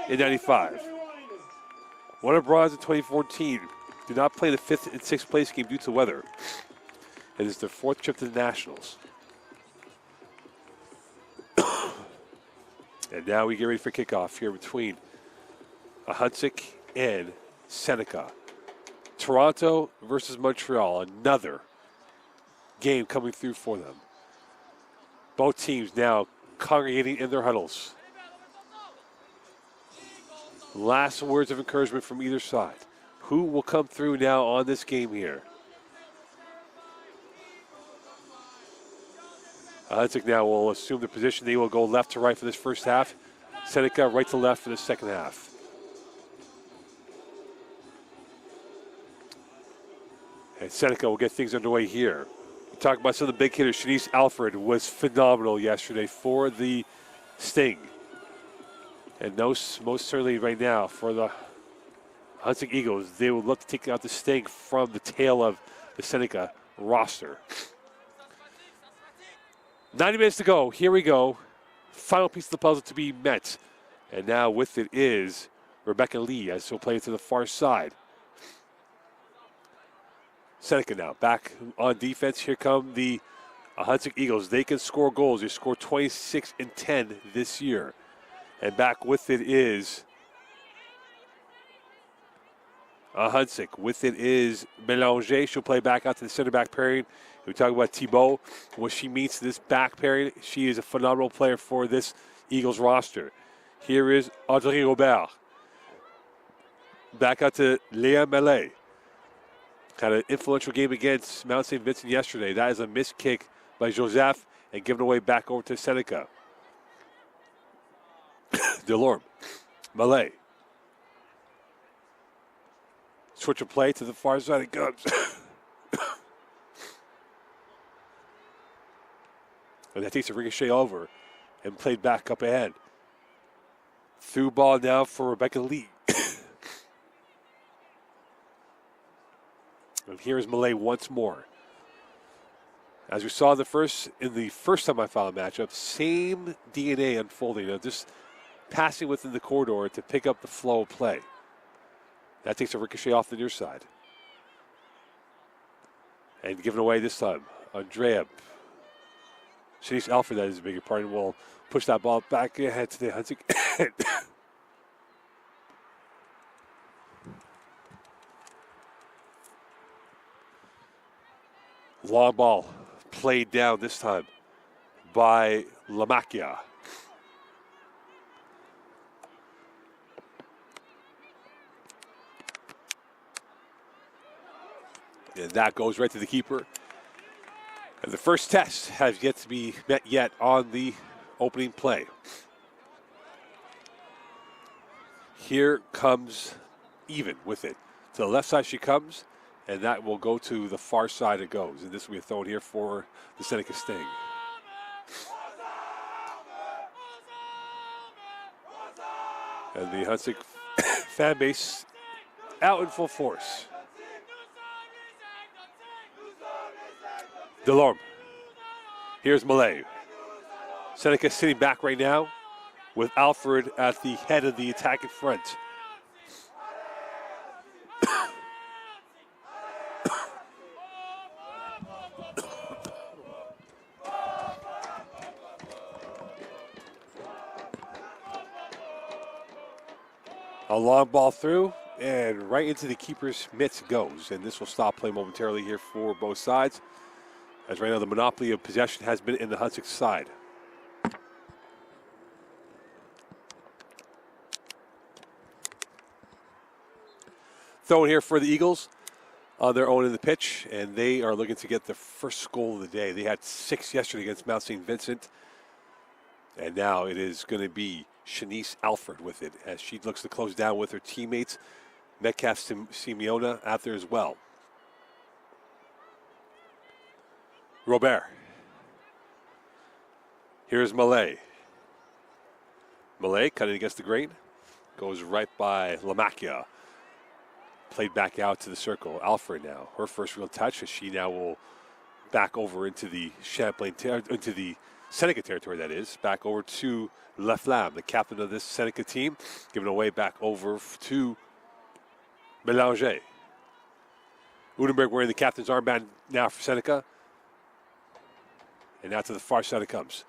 in 95. Won a bronze in 2014. Did not play the 5th and 6th place game due to weather. It is their 4th trip to the Nationals. And now we get ready for kickoff here between Ahunsik and Seneca. Toronto versus Montreal, another game coming through for them. Both teams now congregating in their huddles. Last words of encouragement from either side. Who will come through now on this game here? Ahunsik now will assume the position. They will go left to right for this first half. Seneca right to left for the second half. And Seneca will get things underway here. We talk about some of the big hitters. Shanice Alfred was phenomenal yesterday for the Sting. And most certainly right now for the Ahunsik Eagles, they will look to take out the Sting from the tail of the Seneca roster. 90 minutes to go. Here we go. Final piece of the puzzle to be met. And now with it is Rebecca Lee, as she'll play it to the far side. Seneca now back on defense. Here come the Ahunsik Eagles. They can score goals. They scored 26 and 10 this year. And back with it is Ahunsik. With it is Mélanger. She'll play back out to the center back pairing. We talk about Thibault. What she means to this back pairing, she is a phenomenal player for this Eagles roster. Here is Audrey Robert. Back out to Léa Mallet. Had an influential game against Mount St. Vincent yesterday. That is a missed kick by Joseph and given away back over to Seneca. Delorme. Mallet. Switch of play to the far side it comes. And that takes a ricochet over and played back up ahead. Through ball now for Rebecca Lee. And here is Mallet once more. As we saw in the first semifinal matchup, same DNA unfolding. Just passing within the corridor to pick up the flow of play. That takes a ricochet off the near side. And given away this time. Andrea. Shanice Alfred, that is a bigger part, and will push that ball back ahead to the Ahunsik. Long ball played down this time by Lamacchia. And that goes right to the keeper. And the first test has yet to be met yet on the opening play. Here comes Even with it. To the left side she comes, and that will go to the far side it goes. And this will be a throw here for the Seneca Sting. And the Ahunsik fan base out in full force. Delorme. Here's Mallet. Seneca sitting back right now with Alfred at the head of the attack in front. A long ball through and right into the keeper's mitts goes. And this will stop play momentarily here for both sides. As right now the monopoly of possession has been in the Ahunsik side. Throwing here for the Eagles on their own in the pitch, and they are looking to get the first goal of the day. They had 6 yesterday against Mount St. Vincent, and now it is going to be Shanice Alfred with it as she looks to close down with her teammates. Metcalf Simeona out there as well. Robert. Here's Mallet. Mallet cutting against the grain. Goes right by Lamacchia. Played back out to the circle. Alfred now. Her first real touch as she now will back over into the Champlain, into the Seneca territory, that is. Back over to La Flamme, the captain of this Seneca team. Giving away back over to Belanger. Udenberg wearing the captain's armband now for Seneca. And now to the far side it comes.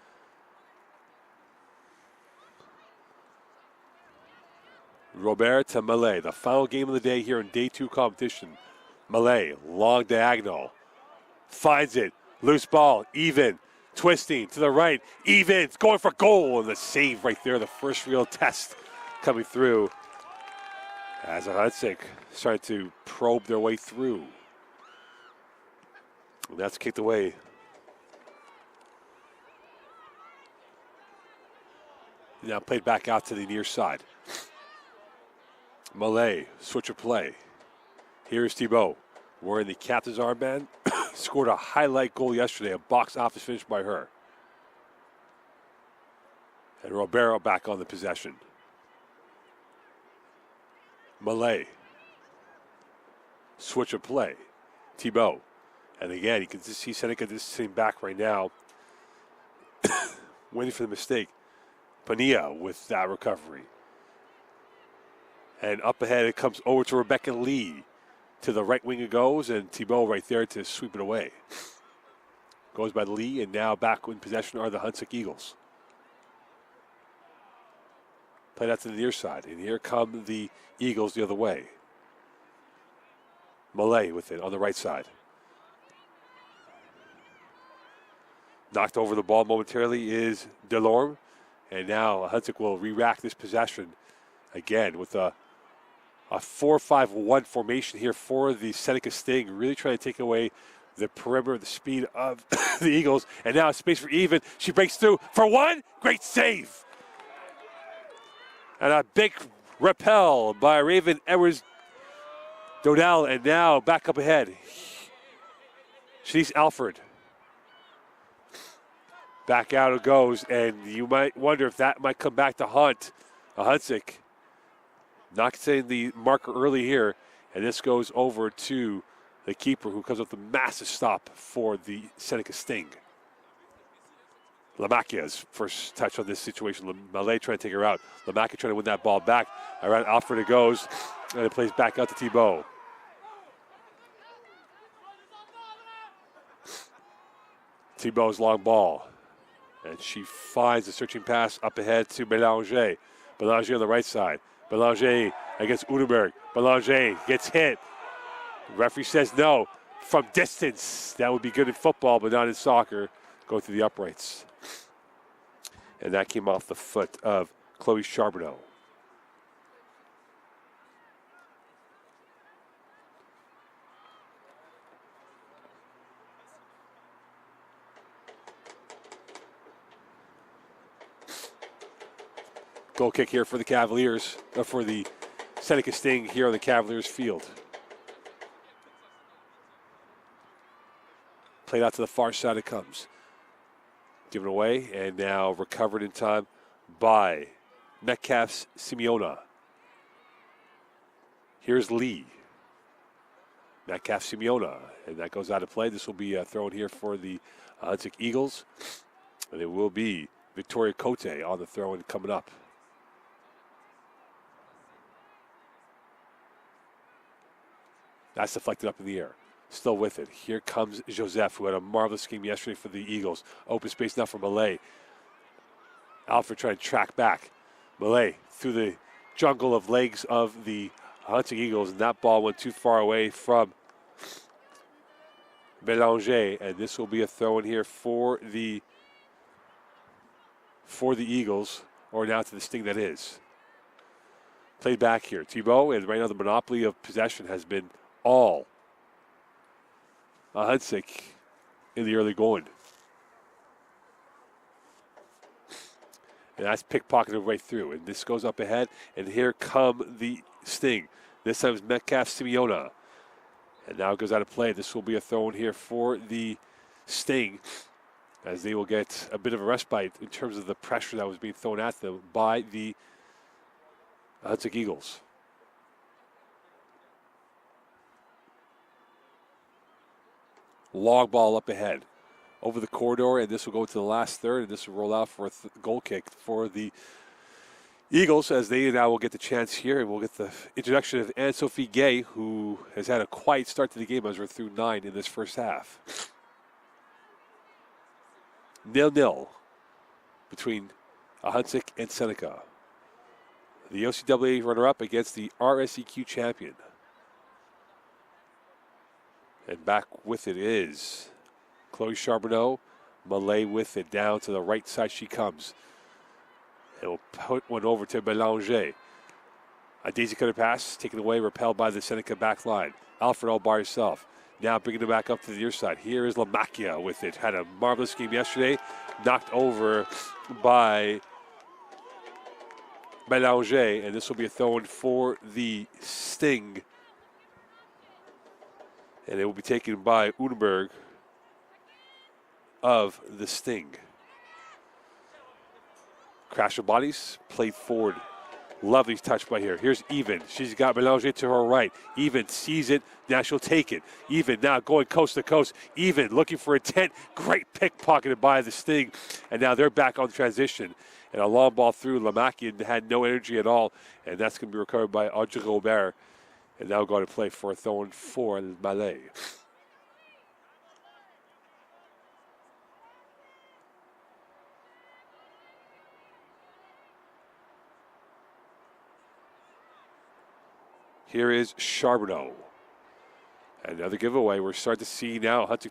Robert to Mallet, the final game of the day here in day 2 competition. Mallet, long diagonal, finds it, loose ball, even, twisting to the right, even, it's going for goal, and the save right there, the first real test coming through as Hunsik started to probe their way through. And that's kicked away. Now played back out to the near side. Mallet, switch of play. Here's Thibault, wearing the captain's armband. Scored a highlight goal yesterday, a box office finish by her. And Roberto back on the possession. Mallet, switch of play. Thibault. And again, you can just see Seneca just sitting back right now, waiting for the mistake. Pania with that recovery. And up ahead, it comes over to Rebecca Lee. To the right wing it goes, and Thibault right there to sweep it away. Goes by Lee, and now back in possession are the Hunsik Eagles. Played out to the near side, and here come the Eagles the other way. Mallet with it on the right side. Knocked over the ball momentarily is Delorme, and now Hunsik will re-rack this possession again with a 4-5-1 formation here for the Seneca Sting, really trying to take away the perimeter, the speed of the Eagles. And now space for even. She breaks through for one. Great save. And a big rappel by Raven Edwards Dodell. And now back up ahead. Shanice Alford. Back out it goes. And you might wonder if that might come back to haunt Hunsik. Not saying the marker early here, and this goes over to the keeper who comes up with a massive stop for the Seneca Sting. Lamakia's first touch on this situation. Mallet trying to take her out. Lamakia trying to win that ball back. Around Alfred it goes, and it plays back out to Thibault. Thibault's long ball, and she finds a searching pass up ahead to Belanger. Belanger on the right side. Belanger against Udenberg. Belanger gets hit. The referee says no. From distance, that would be good in football, but not in soccer. Go through the uprights. And that came off the foot of Chloe Charbonneau. Goal kick here for the Cavaliers, for the Seneca Sting here on the Cavaliers field. Played out to the far side it comes. Given away and now recovered in time by Metcalf's Simeona. Here's Lee. Metcalf Simeona, and that goes out of play. This will be thrown here for the Hunsik Eagles. And it will be Victoria Cote on the throw-in coming up. That's deflected up in the air. Still with it. Here comes Joseph, who had a marvelous game yesterday for the Eagles. Open space now for Mallet. Alfred trying to track back. Mallet through the jungle of legs of the Hunting Eagles, and that ball went too far away from Belanger, and this will be a throw in here for the Eagles, or now to the Sting that is. Played back here. Thibault, and right now the monopoly of possession has been all Hunsik in the early going. And that's pickpocketed right through. And this goes up ahead, and here come the Sting. This time it's Metcalf Simeona. And now it goes out of play. This will be a throw in here for the Sting, as they will get a bit of a respite in terms of the pressure that was being thrown at them by the Hunsik Eagles. Long ball up ahead. over the corridor, and this will go to the last third, and this will roll out for a goal kick for the Eagles, as they now will get the chance here, and we'll get the introduction of Anne-Sophie Gay, who has had a quiet start to the game as we're through 9 in this first half. 0-0 between Hunsik and Seneca. The OCAA runner-up against the RSEQ champion. And back with it is Chloe Charbonneau. Malay with it down to the right side she comes. And will put one over to Belanger. A daisy-cutter pass taken away, repelled by the Seneca back line. Alfred all by herself. Now bringing it back up to the near side. Here is Lamacchia with it. Had a marvelous game yesterday. Knocked over by Belanger. And this will be a throw-in for the Sting. And it will be taken by Udenberg of the Sting. Crash of bodies, played forward. Lovely touch by here. Here's Even. She's got Belanger to her right. Even sees it. Now she'll take it. Even now going coast to coast. Even looking for intent. Great pickpocketed by the Sting. And now they're back on transition. And a long ball through. Lamacchia had no energy at all. And that's going to be recovered by Audrey Robert. And now going to play for a throw-in for Malay. Here is Charbonneau. Another giveaway. We're starting to see now Hunter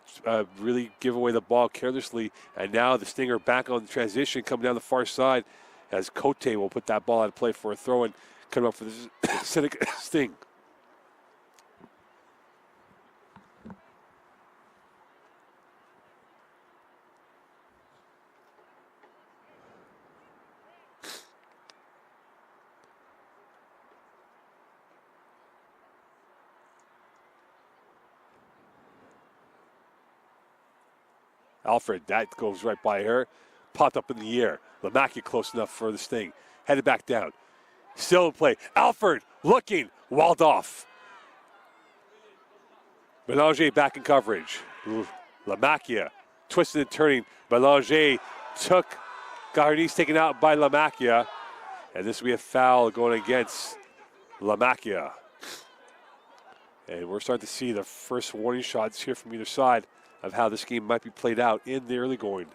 really give away the ball carelessly. And now the Stinger back on the transition, coming down the far side as Cote will put that ball out of play for a throw-in. Coming up for the Seneca Sting. Alfred, that goes right by her. Popped up in the air. Lamacchia close enough for the Sting. Headed back down. Still in play. Alfred looking. Walled off. Belanger back in coverage. Lamacchia twisted and turning. Belanger got her knees taken out by Lamacchia. And this will be a foul going against Lamacchia. And we're starting to see the first warning shots here from either side of how this game might be played out in the early going.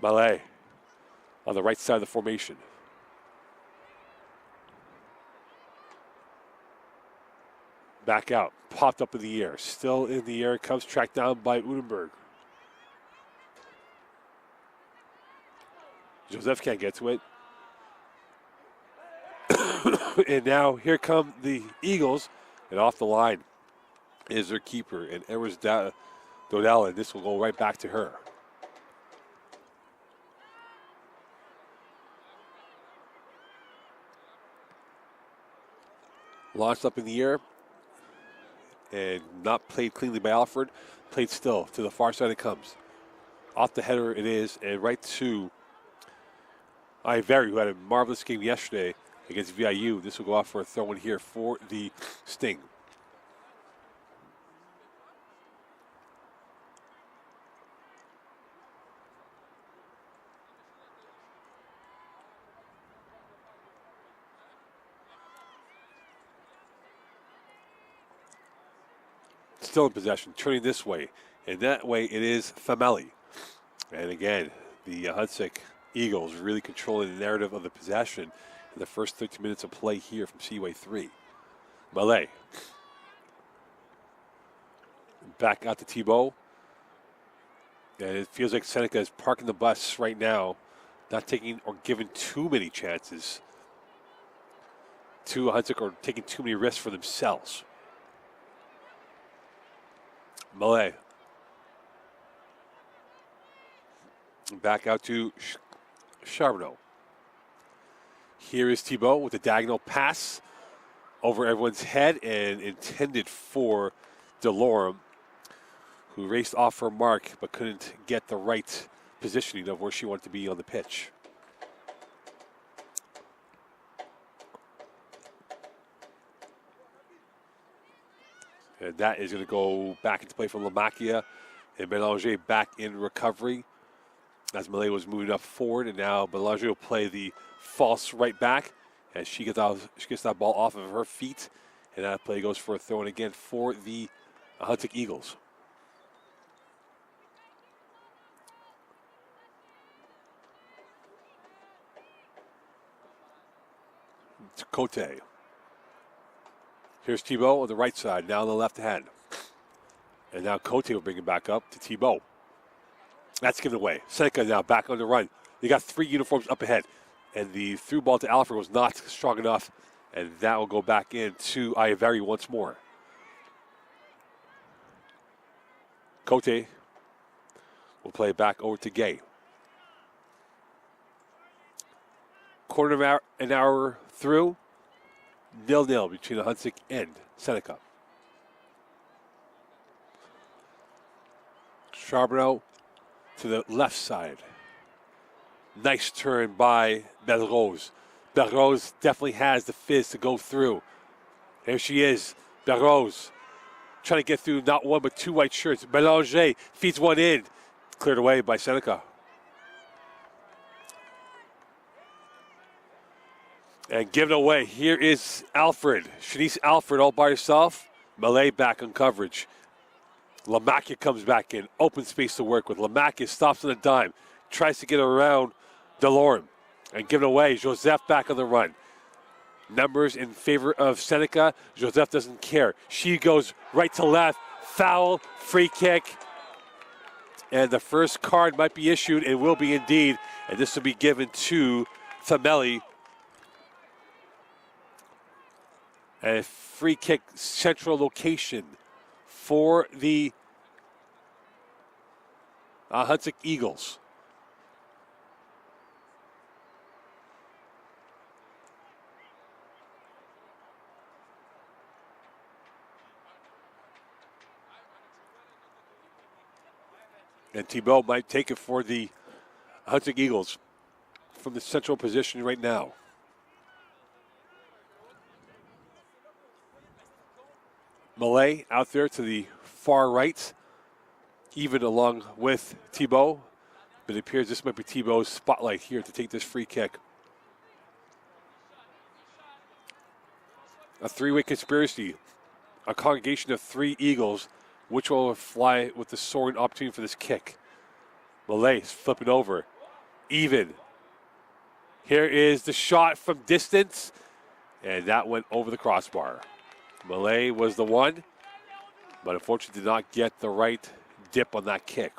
Malay on the right side of the formation. Back out, popped up in the air, still in the air, comes tracked down by Udenberg. Joseph can't get to it. And now here come the Eagles, and off the line is their keeper, and Edwards Dodell, and this will go right back to her. Launched up in the air, and not played cleanly by Alfred, played still to the far side it comes. Off the header it is, and right to Iveri, who had a marvelous game yesterday against VIU. This will go off for a throw-in here for the Sting. Still in possession, turning this way, and that way it is Fameli. And again, the Hunsik Eagles really controlling the narrative of the possession in the first 13 minutes of play here from Seaway 3. Malay. Back out to Thibault. And it feels like Seneca is parking the bus right now, not taking or giving too many chances to Hunsik or taking too many risks for themselves. Malay. Back out to Charbonneau. Here is Thibault with a diagonal pass over everyone's head and intended for Delorme, who raced off her mark but couldn't get the right positioning of where she wanted to be on the pitch. And that is going to go back into play for Lamacchia. And Belanger back in recovery as Malay was moving up forward. And now Belanger will play the false right back as she gets that ball off of her feet. And that play goes for a throw-in again for the Huntsic Eagles. It's Cote. Here's Thibault on the right side, now on the left hand. And now Cote will bring it back up to Thibault. That's given away. Seneca now back on the run. They got 3 uniforms up ahead. And the through ball to Alfred was not strong enough. And that will go back in to Ayaveri once more. Cote will play it back over to Gay. Quarter of an hour through. 0-0 between the Huntsic and Seneca. Charbonneau to the left side. Nice turn by Belrose. Belrose definitely has the fizz to go through. There she is, Belrose. Trying to get through not one but 2 white shirts. Belanger feeds one in. Cleared away by Seneca. And given away, here is Alfred. Shanice Alfred all by herself. Malay back on coverage. Lamacchia comes back in. Open space to work with. Lamacchia stops on a dime. Tries to get around Delorme. And given away, Joseph back on the run. Numbers in favor of Seneca. Joseph doesn't care. She goes right to left. Foul, free kick. And the first card might be issued. It will be indeed. And this will be given to Famelli. A free kick central location for the Huntsic Eagles. And Thibault might take it for the Huntsic Eagles from the central position right now. Malay out there to the far right, even along with Thibault. But it appears this might be Thibault's spotlight here to take this free kick. A 3-way conspiracy. A congregation of 3 Eagles, which will fly with the soaring opportunity for this kick. Malay flipping over. Even. Here is the shot from distance. And that went over the crossbar. Malay was the one, but unfortunately did not get the right dip on that kick.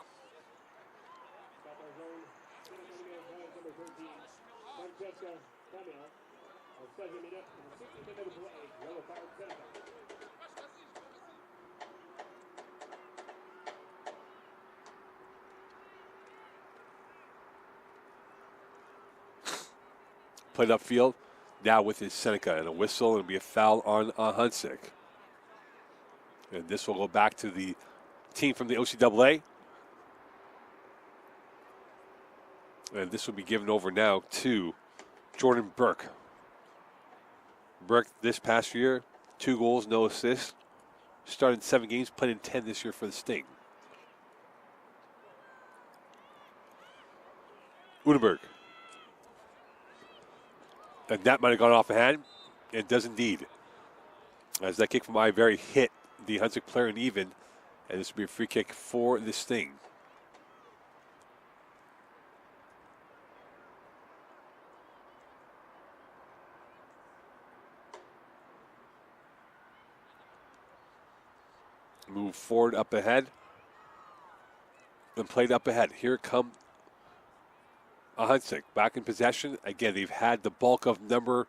Played upfield. Now with his Seneca and a whistle, it'll be a foul on Huntsic. And this will go back to the team from the OCAA. And this will be given over now to Jordan Burke. Burke this past year, 2 goals, no assists. Started 7 games, played in 10 this year for the Sting. Udenberg. And that might have gone off a hand. It does indeed. As that kick from Ivory hit the Huntsic player and even. And this will be a free kick for the Sting. Move forward up ahead. And played up ahead. Here come Huntsic back in possession. Again, they've had the bulk of number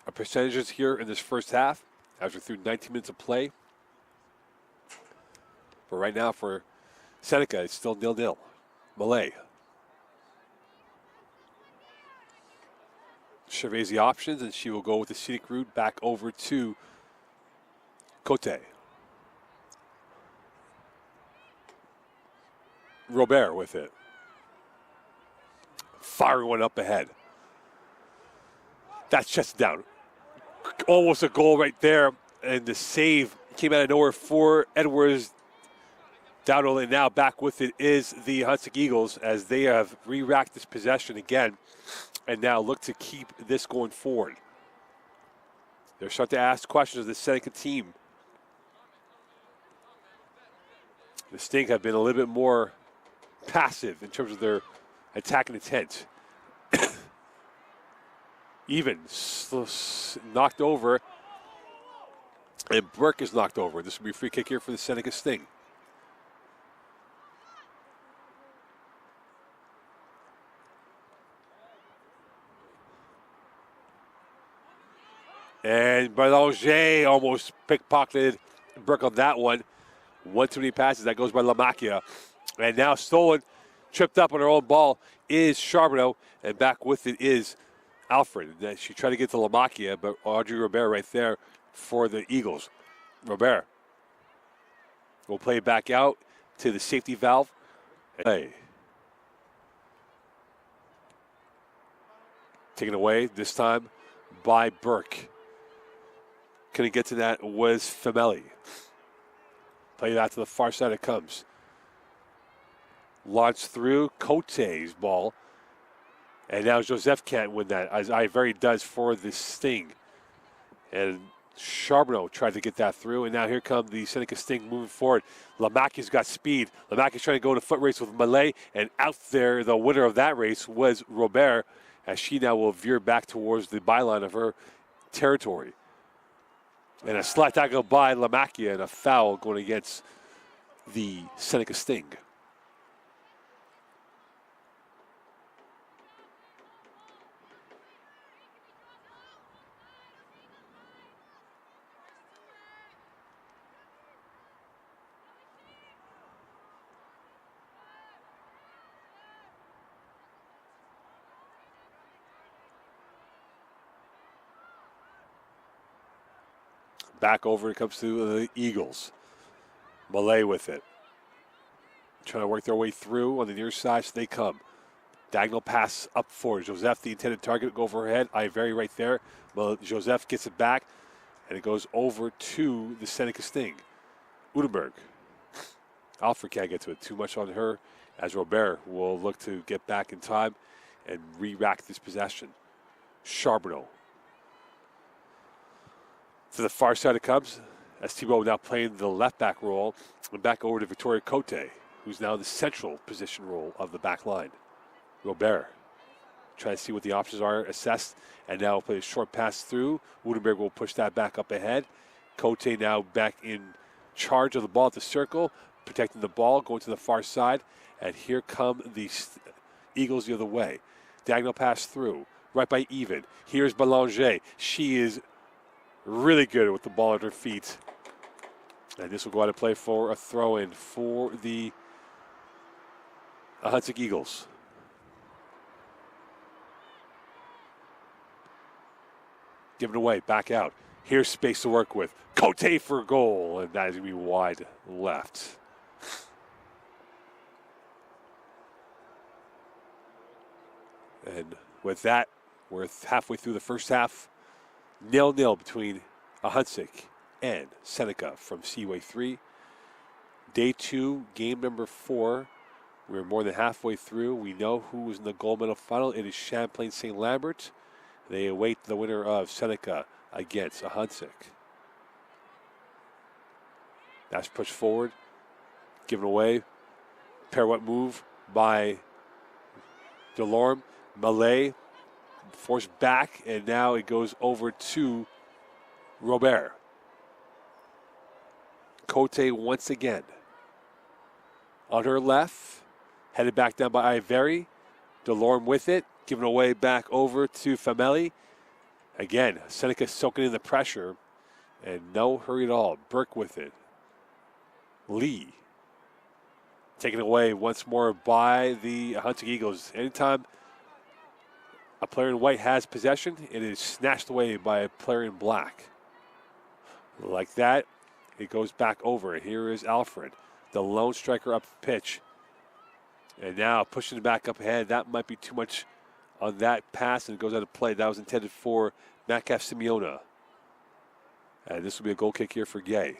of percentages here in this first half as we're through 19 minutes of play. But right now for Seneca, it's still 0-0. Malay. Surveys the options, and she will go with the scenic route back over to Cote. Robert with it. Firing one up ahead. That's just down. Almost a goal right there. And the save came out of nowhere for Edwards. Down and now back with it is the Hunsik Eagles as they have re-racked this possession again and now look to keep this going forward. They're starting to ask questions of the Seneca team. The Sting have been a little bit more passive in terms of their attacking intent. Even knocked over, and Burke is knocked over. This will be a free kick here for the Seneca Sting. And Belanger almost pickpocketed Burke on that one. One too many passes. That goes by Lamacchia. And now stolen, tripped up on her own ball is Charbonneau. And back with it is Alfred. She tried to get to Lamacchia, but Audrey Robert right there for the Eagles. Robert will play it back out to the safety valve. Hey. Taken away this time by Burke. Couldn't get to that was Famelli. Play that to the far side it comes. Launched through Cote's ball. And now Joseph can't win that, as Iveri does for the Sting. And Charbonneau tried to get that through, and now here come the Seneca Sting moving forward. Lamacchia's got speed. Lamacchia's trying to go in a foot race with Malay, and out there, the winner of that race was Robert, as she now will veer back towards the byline of her territory. And a slight tackle by Lamacchia and a foul going against the Seneca Sting. Back over it comes to the Eagles. Malay with it. Trying to work their way through on the near side, so they come. Diagonal pass up for Joseph, the intended target, go over her head. Iveri right there. But Joseph gets it back, and it goes over to the Seneca Sting. Udenberg. Alfred can't get to it. Too much on her, as Robert will look to get back in time and re-rack this possession. Charbonneau. To the far side it comes, as Thibault now playing the left back role, and back over to Victoria Cote, who's now the central position role of the back line. Robert, try to see what the options are, assessed, and now play a short pass through. Woudenberg will push that back up ahead. Cote now back in charge of the ball at the circle, protecting the ball, going to the far side, and here come the Eagles the other way. Diagonal pass through, right by Even. Here's Belanger. She is really good with the ball at her feet. And this will go out and play for a throw-in for the Hunsik Eagles. Given away, back out. Here's space to work with. Cote for a goal, and that is going to be wide left. And with that, we're halfway through the first half. 0-0 between Hunsik and Seneca from Seaway 3. Day 2, game number 4. We're more than halfway through. We know who is in the gold medal final. It is Champlain St. Lambert. They await the winner of Seneca against Hunsik. That's pushed forward, given away. Pirouette move by Delorme. Malay forced back, and now it goes over to Robert. Cote once again. On her left, headed back down by Iveri. Delorme with it, given away back over to Famelli. Again, Seneca soaking in the pressure, and no hurry at all. Burke with it. Lee. Taken away once more by the Hunsik Eagles. Anytime a player in white has possession, it is snatched away by a player in black. Like that, it goes back over. Here is Alfred, the lone striker up pitch. And now pushing it back up ahead. That might be too much on that pass, and it goes out of play. That was intended for Metcalf Simeona. And this will be a goal kick here for Gay.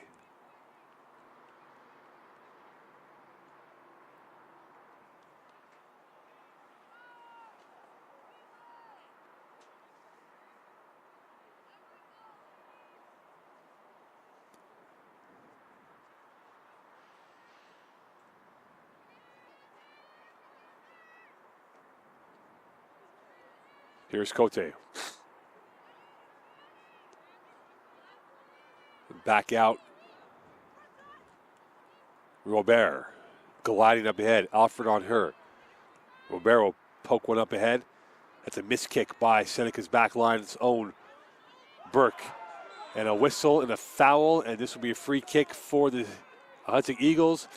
Here's Cote. Back out. Robert gliding up ahead. Alfred on her. Robert will poke one up ahead. That's a missed kick by Seneca's back line's own Burke. And a whistle and a foul, and this will be a free kick for the Hunting Eagles.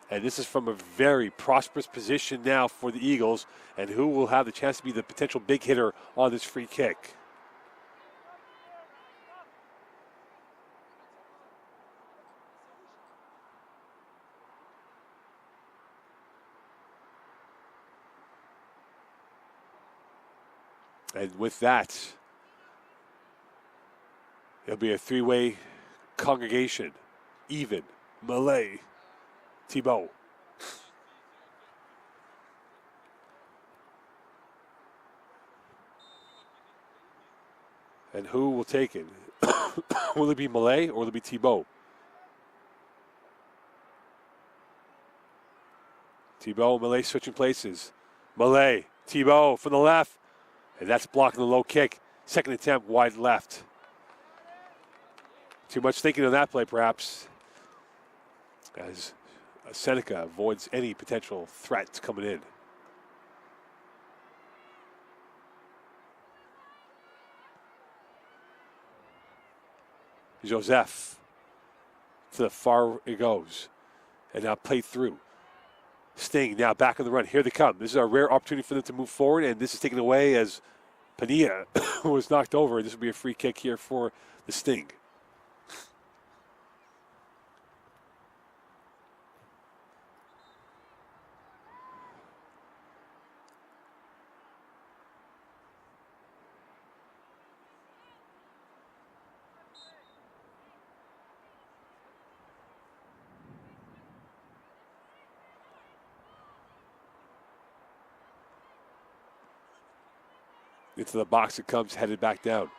And this is from a very prosperous position now for the Eagles. And who will have the chance to be the potential big hitter on this free kick? And with that, it'll be a three-way congregation. Even, Malay, Thibault. And who will take it? Will it be Malay or will it be Thibault? Thibault, Malay switching places. Malay, Thibault from the left. And that's blocking the low kick. Second attempt, wide left. Too much thinking on that play, perhaps, as Seneca avoids any potential threats coming in. Joseph, to the far it goes. And now played through. Sting now back on the run. Here they come. This is a rare opportunity for them to move forward, and this is taken away as Padilla was knocked over. This will be a free kick here for the Sting. Into the box it comes, headed back down.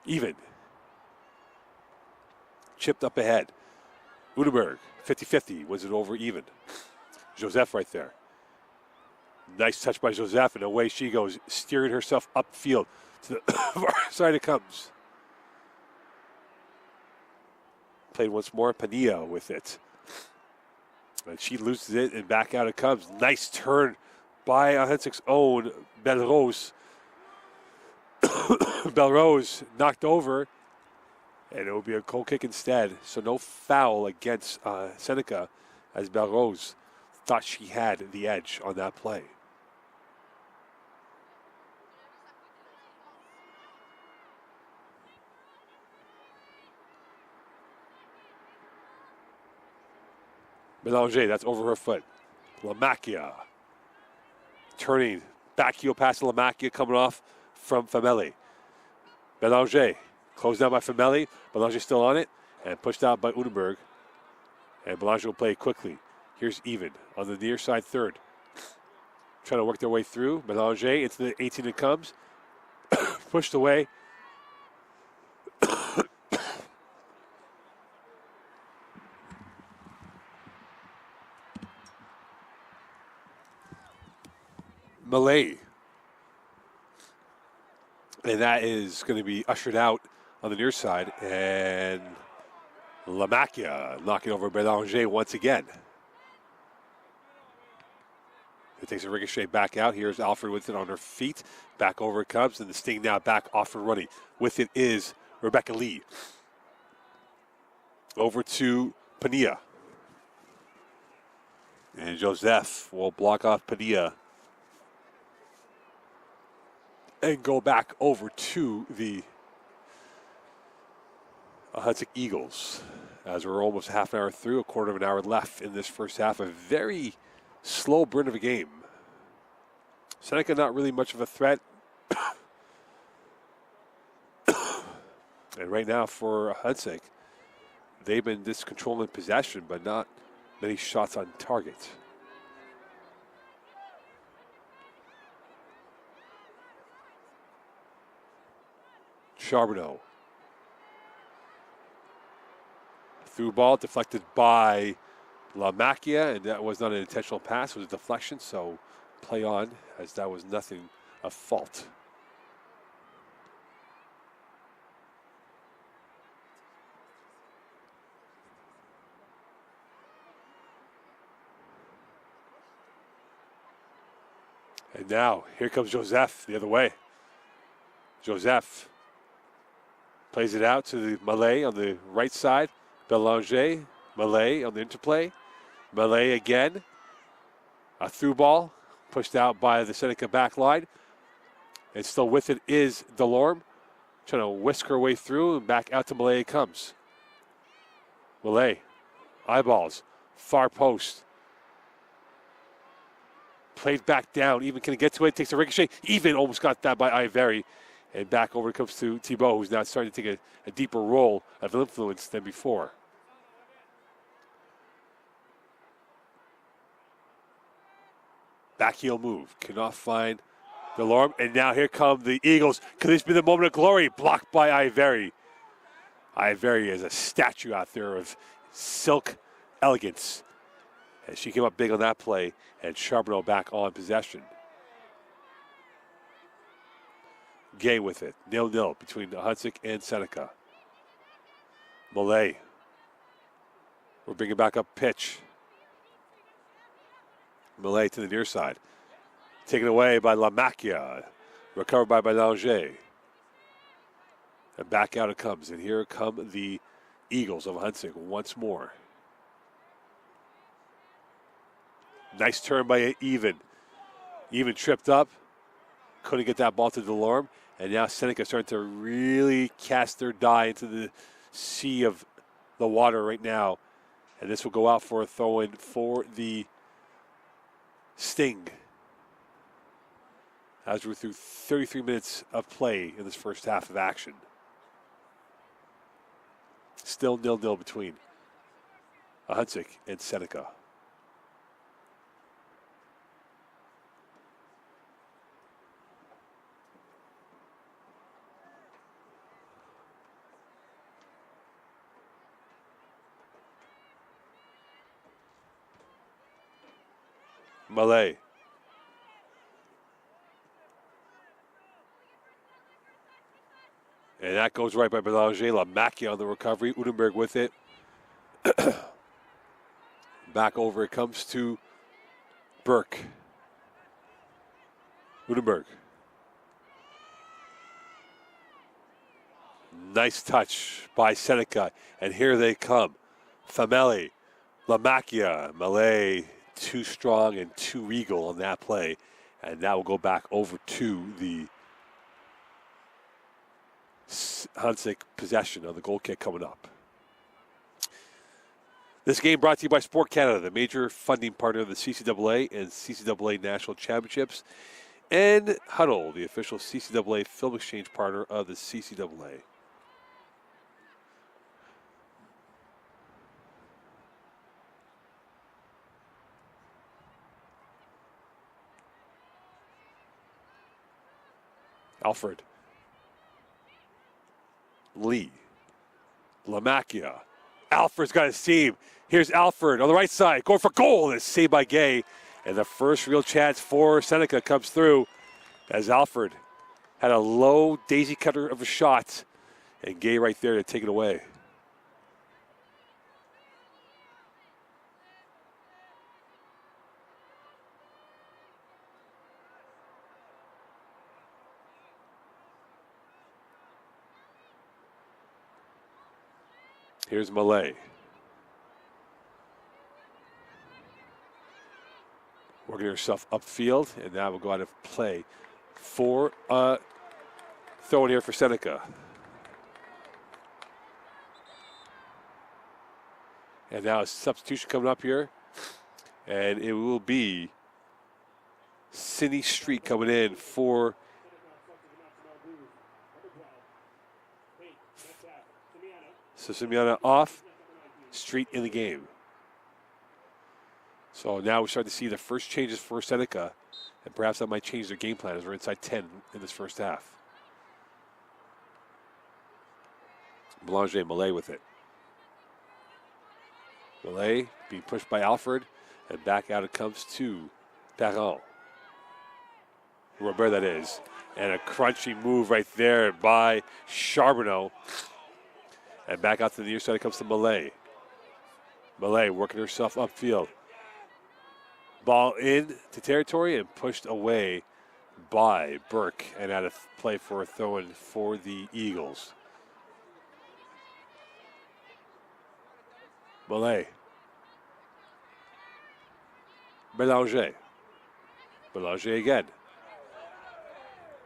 Even. Chipped up ahead. Udenberg, 50-50, wins it over even. Joseph right there. Nice touch by Joseph, and away she goes, steering herself upfield. To the far side it comes. Played once more, Padilla with it. And she loses it, and back out it comes. Nice turn by Hensik's own Belrose. Belrose knocked over, and it will be a goal kick instead. So no foul against Seneca, as Belrose thought she had the edge on that play. Belanger, that's over her foot. Lamacchia. Turning, back heel pass to Lamacchia coming off from Fameli. Belanger, closed down by Fameli. Belanger still on it, and pushed out by Udenberg. And Belanger will play it quickly. Here's Even on the near side third. Trying to work their way through. Belanger into the 18 it comes. Pushed away. Malay. And that is going to be ushered out on the near side. And Lamacchia knocking over Belanger once again. It takes a ricochet back out. Here's Alfred with it on her feet. Back over it comes. And the Sting now back off and running. With it is Rebecca Lee. Over to Padilla. And Joseph will block off Padilla. And go back over to the Hudson Eagles. As we're almost half an hour through, a quarter of an hour left in this first half. A very slow burn of a game. Seneca not really much of a threat. And right now for Hudson, they've been just controlling possession, but not many shots on target. Charbonneau. Through ball deflected by Lamacchia, and that was not an intentional pass, it was a deflection, so play on, as that was nothing of fault. And now, here comes Joseph the other way. Joseph plays it out to the Malay on the right side. Belanger, Malay on the interplay. Malay again. A through ball pushed out by the Seneca back line. And still with it is Delorme. Trying to whisk her way through, and back out to Malay it comes. Malay, eyeballs, far post. Played back down. Even can get to it. Takes a ricochet. Even almost got that by Ivory. And back over it comes to Thibault, who's now starting to take a deeper role of influence than before. Back heel move. Cannot find Delorme. And now here come the Eagles. Could this be the moment of glory? Blocked by Ivory. Ivory is a statue out there of silk elegance. And she came up big on that play, and Charbonneau back on possession. Gay with it, 0-0 between Hunsik and Seneca. Malay. We're bringing back up pitch. Malay to the near side. Taken away by Lamacchia. Recovered by Belanger. And back out it comes. And here come the Eagles of Hunsik once more. Nice turn by Even. Even tripped up. Couldn't get that ball to Delorme. And now Seneca starting to really cast their die into the sea of the water right now. And this will go out for a throw-in for the Sting. As we're through 33 minutes of play in this first half of action. Still 0-0 between Hunsik and Seneca. Malay. And that goes right by Belanger. Lamacchia on the recovery. Udenberg with it. Back over it comes to Burke. Udenberg. Nice touch by Seneca. And here they come. Fameli. Lamacchia. Malay. Too strong and too regal on that play. And that will go back over to the Hunsik possession of the goal kick coming up. This game brought to you by Sport Canada, the major funding partner of the CCAA and CCAA National Championships, and Huddle, the official CCAA film exchange partner of the CCAA. Alfred. Lee. Lamacchia. Alfred's got a seam. Here's Alfred on the right side, going for goal. And it's saved by Gay. And the first real chance for Seneca comes through as Alfred had a low daisy cutter of a shot. And Gay right there to take it away. Here's Malay. Working herself upfield, and now we'll go out of play for throw in here for Seneca. And now a substitution coming up here, and it will be Sidney Street coming in for So Simiana off, Street in the game. So now we start to see the first changes for Seneca, and perhaps that might change their game plan as we're inside 10 in this first half. Belanger, Malay with it. Malay being pushed by Alfred, and back out it comes to Perron. Robert, that is. And a crunchy move right there by Charbonneau. And back out to the near side comes to Malay. Malay working herself upfield. Ball in to territory and pushed away by Burke, and out of play for a throw-in for the Eagles. Malay. Belanger. Belanger again.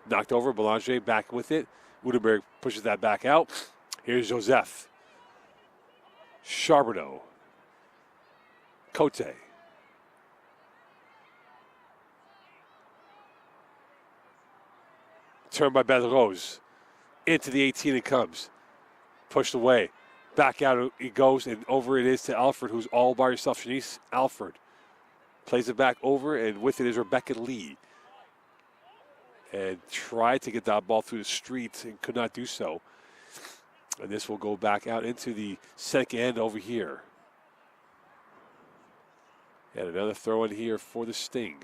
Knocked over. Belanger back with it. Udenberg pushes that back out. Here's Joseph. Charbonneau. Cote. Turned by Belrose. Into the 18 it comes. Pushed away. Back out it goes, and over it is to Alfred, who's all by herself. Shanice Alfred plays it back over, and with it is Rebecca Lee. And tried to get that ball through the street and could not do so. And this will go back out into the second end over here. And another throw in here for the Sting.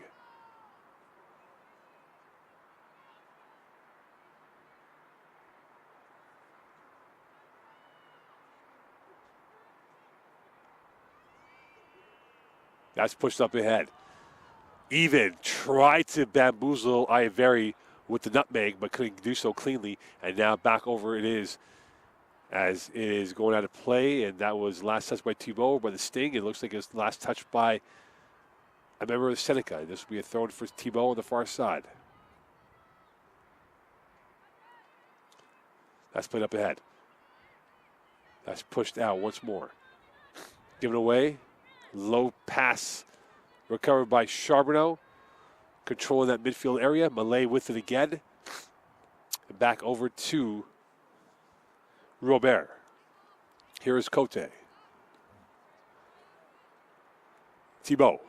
That's pushed up ahead. Even tried to bamboozle Iaveri with the nutmeg, but couldn't do so cleanly. And now back over it is, as it is going out of play. And that was last touch by Thibault by the Sting. It looks like it's last touch by a member of Seneca. This will be a throw in for Thibault on the far side. That's played up ahead. That's pushed out once more. Given away. Low pass recovered by Charbonneau. Controlling that midfield area. Malay with it again. And back over to Robert. Here is Cote. Thibault.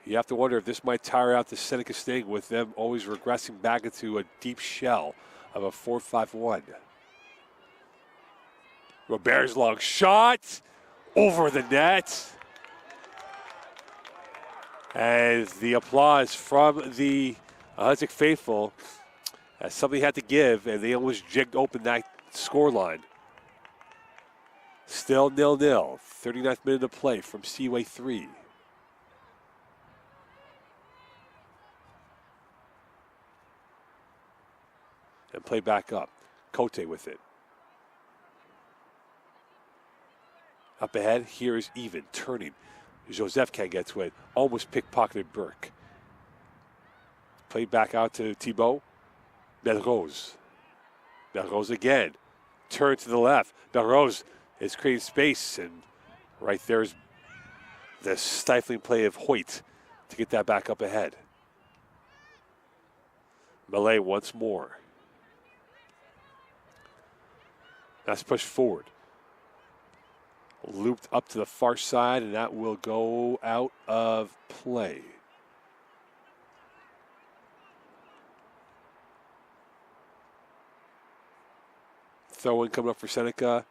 You have to wonder if this might tire out the Seneca Sting with them always regressing back into a deep shell of a 4-5-1. Robert's long shot. Over the net. As the applause from the Hudzik faithful, as somebody had to give, and they almost jigged open that scoreline. Still 0-0. 39th minute of play from Seaway 3. And play back up. Cote with it. Up ahead, here is Even, turning. Joseph can't get to it. Almost pickpocketed Burke. Played back out to Thibault. Belrose. Belrose again. Turn to the left. Belrose is creating space, and right there's the stifling play of Hoyt to get that back up ahead. Malay once more. That's pushed forward. Looped up to the far side, and that will go out of play. Throw in coming up for Seneca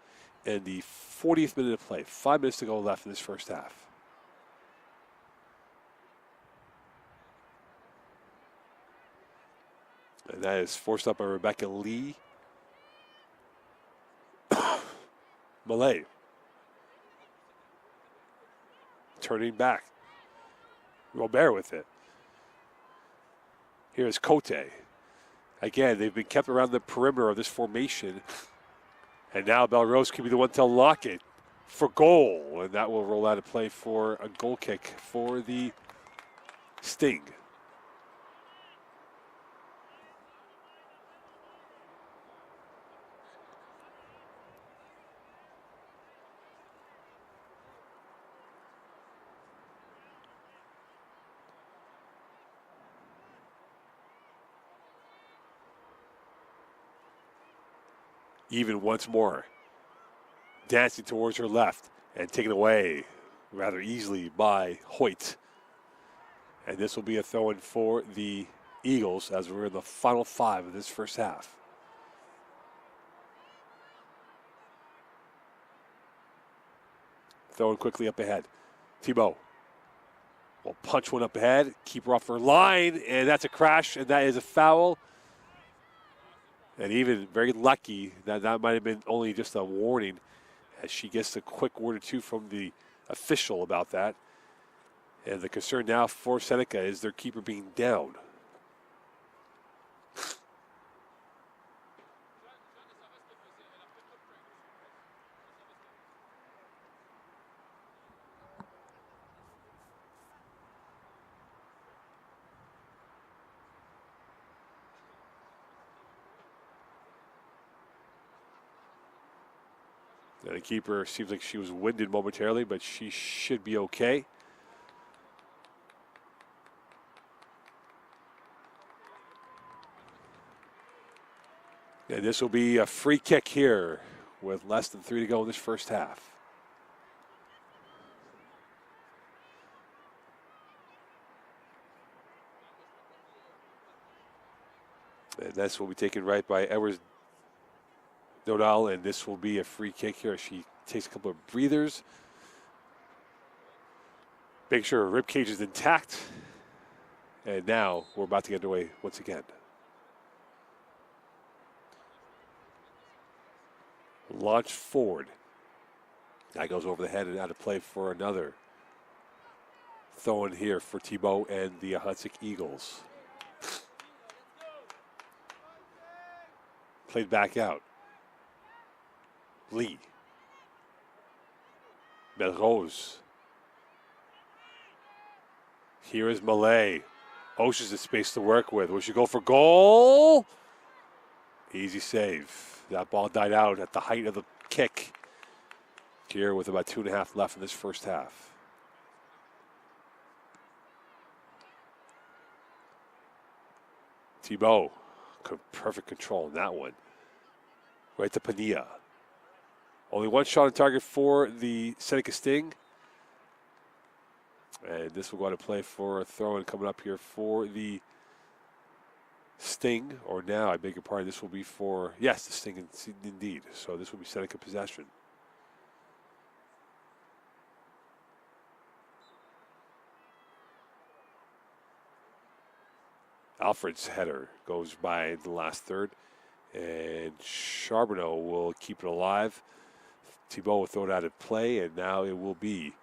in the 40th minute of play. 5 minutes to go left in this first half. And that is forced up by Rebecca Lee. Malay. Turning back. Robert with it. Here's Cote. Again, they've been kept around the perimeter of this formation. And now Belrose can be the one to lock it for goal. And that will roll out of play for a goal kick for the Sting. Even once more, dancing towards her left and taken away rather easily by Hoyt. And this will be a throw-in for the Eagles as we're in the final 5 of this first half. Throwing quickly up ahead. Thibault. will punch one up ahead, keep her off her line, and that's a crash, and that is a foul. And even very lucky that that might have been only just a warning, as she gets a quick word or two from the official about that. And the concern now for Seneca is their keeper being down. And the keeper seems like she was winded momentarily, but she should be okay. And this will be a free kick here with less than 3 to go in this first half. And this will be taken right by Edwards Dodal, and this will be a free kick here. She takes a couple of breathers. Make sure her rib cage is intact. And now we're about to get underway once again. Launched forward. That goes over the head and out of play for another throw in here for Thibault and the Ahuntsic Eagles. Played back out. Lee. Melrose. Here is Malay. Osh's the space to work with. Will she go for goal? Easy save. That ball died out at the height of the kick. Here with about 2.5 left in this first half. Thibault. Perfect control in that one. Right to Padilla. Only one shot on target for the Seneca Sting. And this will go out of play for a throw-in coming up here for the Sting. Or now, I beg your pardon, this will be for, yes, the Sting indeed. So this will be Seneca possession. Alfred's header goes by the last third. And Charbonneau will keep it alive. Thibault will throw it out of play, and now it will be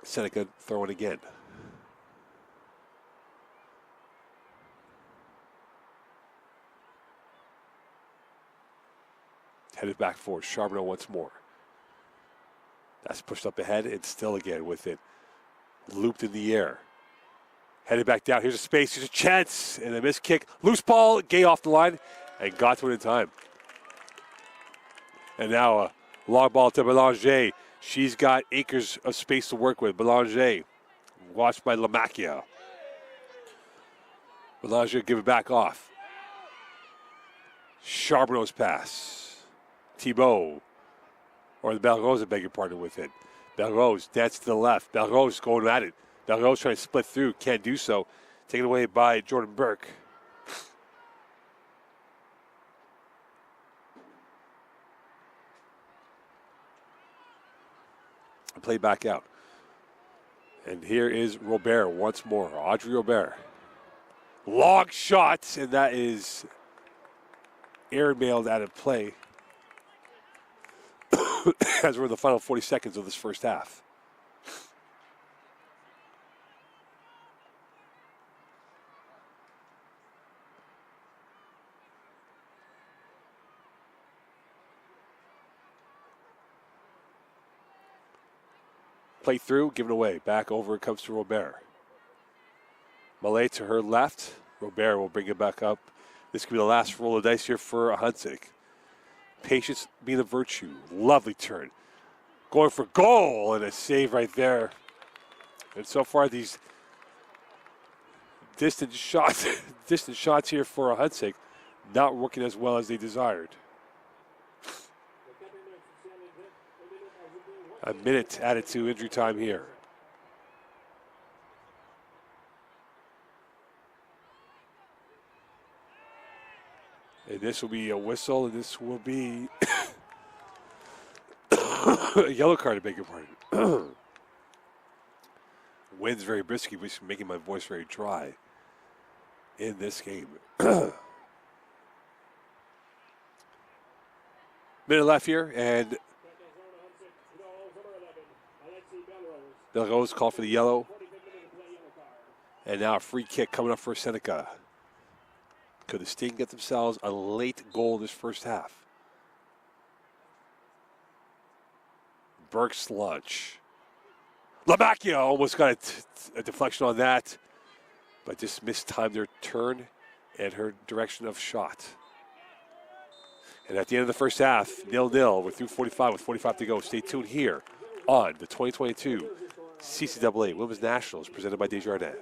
Seneca throwing again. Headed back forward. Charbonneau once more. That's pushed up ahead, and still again with it looped in the air. Headed back down. Here's a space. Here's a chance. And a missed kick. Loose ball. Gay off the line. And got to it in time. And now a long ball to Belanger. She's got acres of space to work with. Belanger. Watched by Lamacchia. Belanger give it back off. Charbonneau's pass. Thibault. Or the Belrose, I beg your pardon, with it. Belrose. That's to the left. Belrose going at it. Belrose trying to split through, can't do so. Taken away by Jordan Burke. Play back out. And here is Robert once more. Audrey Robert. Long shot, and that is airmailed out of play as we're in the final 40 seconds of this first half. Play through, given away. Back over it comes to Robert. Malay to her left. Robert will bring it back up. This could be the last roll of dice here for Ahuntsic. Patience being a virtue. Lovely turn. Going for goal, and a save right there. And so far, these distant shots here for Ahuntsic not working as well as they desired. A minute added to injury time here. And this will be a whistle, and this will be a yellow card, I beg your pardon. wind's very brisky, which is making my voice very dry in this game. Minute left here, and Belrose called for the yellow. And now a free kick coming up for Seneca. Could the Sting get themselves a late goal in this first half? Burke's lunch. Lamacchia almost got a deflection on that, but just mistimed their turn and her direction of shot. And at the end of the first half, 0-0. We're through 45 with 45 to go. Stay tuned here on the 2022 CCAA Women's Nationals presented by Desjardins.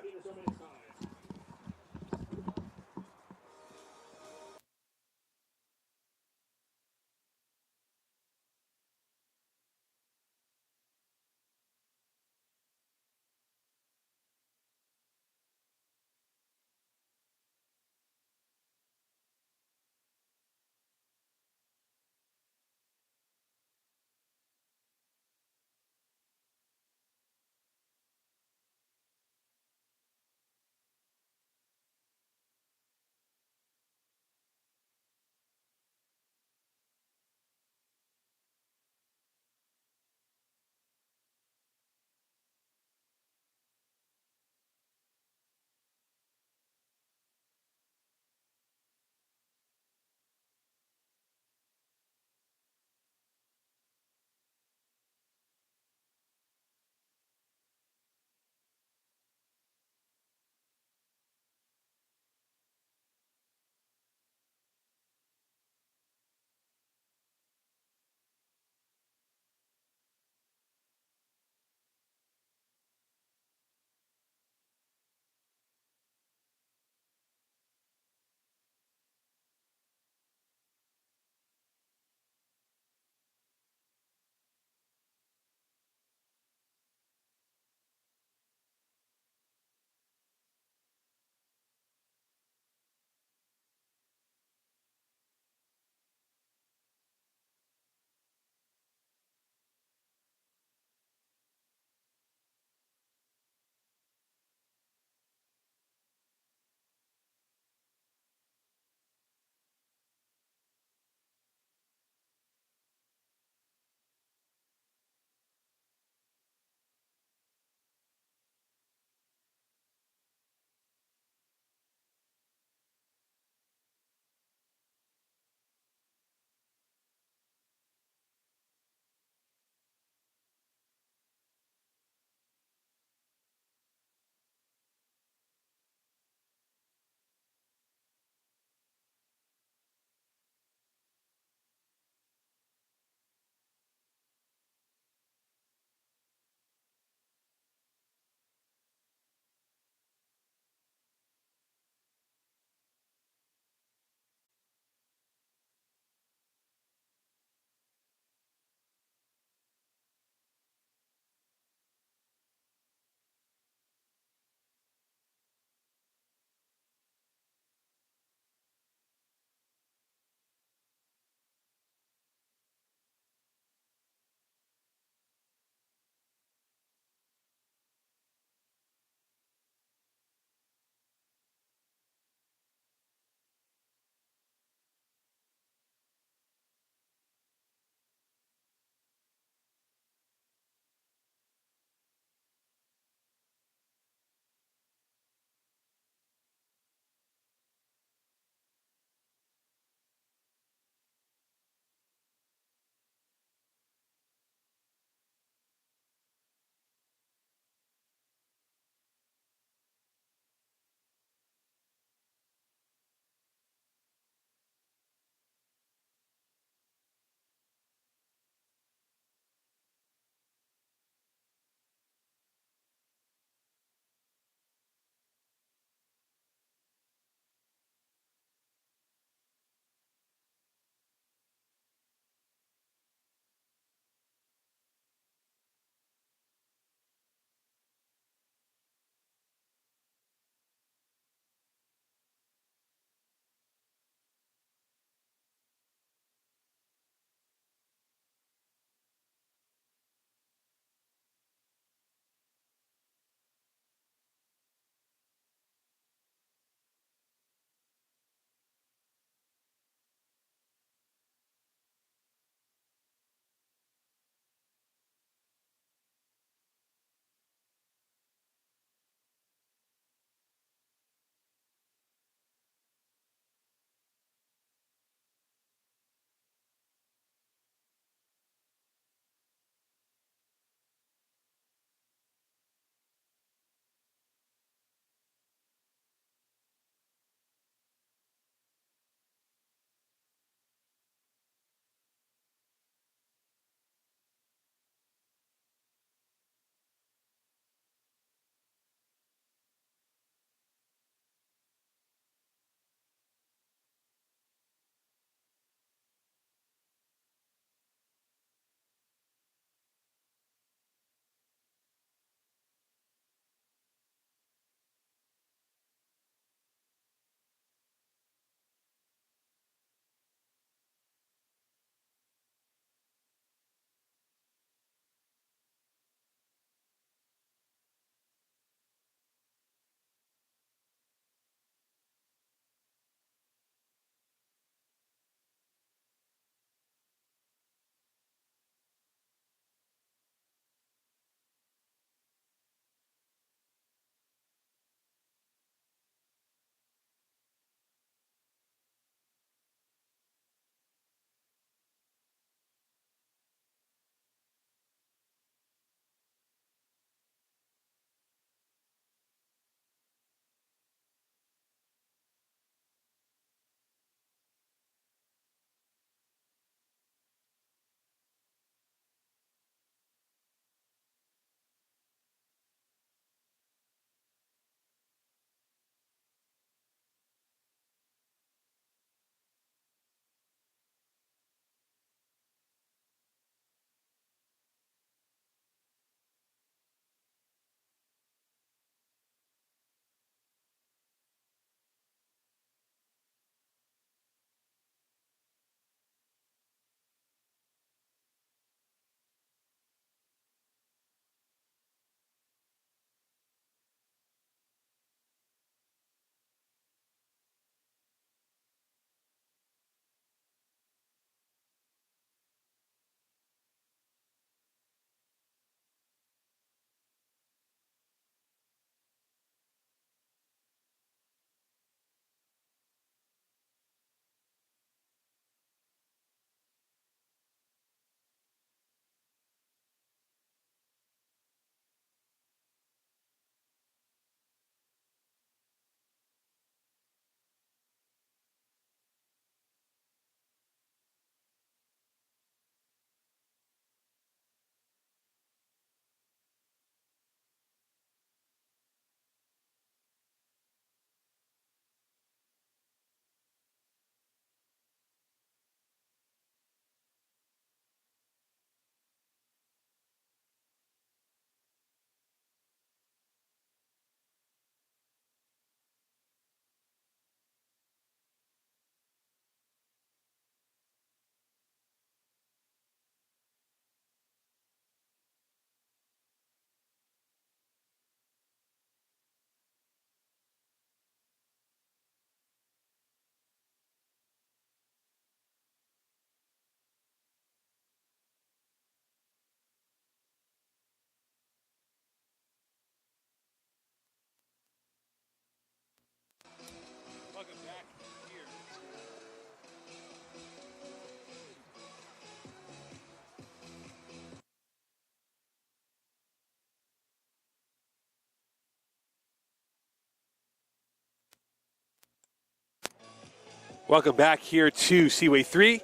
Welcome back here to Seaway 3.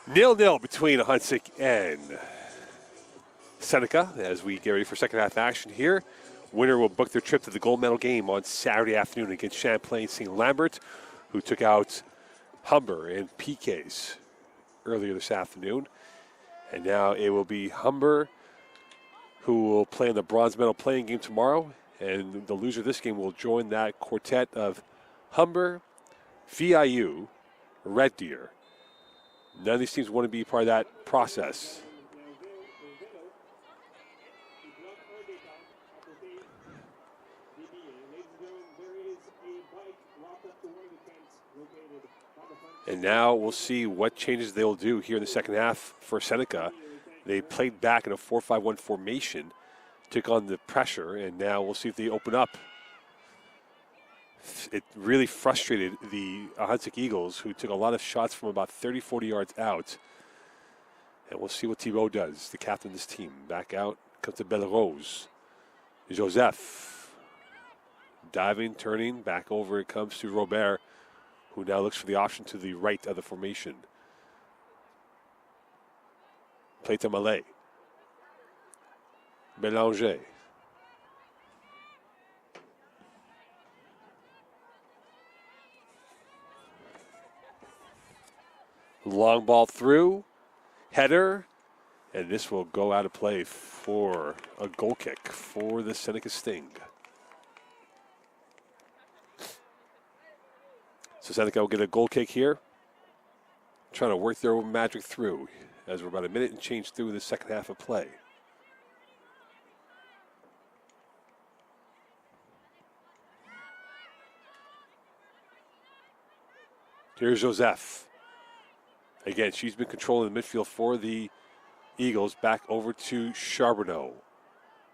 0-0 between Hunsik and Seneca as we get ready for second half action here. Winner will book their trip to the gold medal game on Saturday afternoon against Champlain St. Lambert, who took out Humber in PKs earlier this afternoon. And now it will be Humber who will play in the bronze medal playing game tomorrow. And the loser of this game will join that quartet of Humber, VIU, Red Deer. None of these teams want to be part of that process. And now we'll see what changes they'll do here in the second half for Seneca. They played back in a 4-5-1 formation, took on the pressure, and now we'll see if they open up. It really frustrated the Hunsik Eagles, who took a lot of shots from about 30, 40 yards out. And we'll see what Thibault does, the captain of this team. Back out, comes to Belrose. Joseph. Diving, turning, back over it comes to Robert, who now looks for the option to the right of the formation. Play to Malay. Bélanger. Long ball through, header, and this will go out of play for a goal kick for the Seneca Sting. So Seneca will get a goal kick here, trying to work their magic through as we're about a minute and change through the second half of play. Here's Joseph. Again, she's been controlling the midfield for the Eagles. Back over to Charbonneau,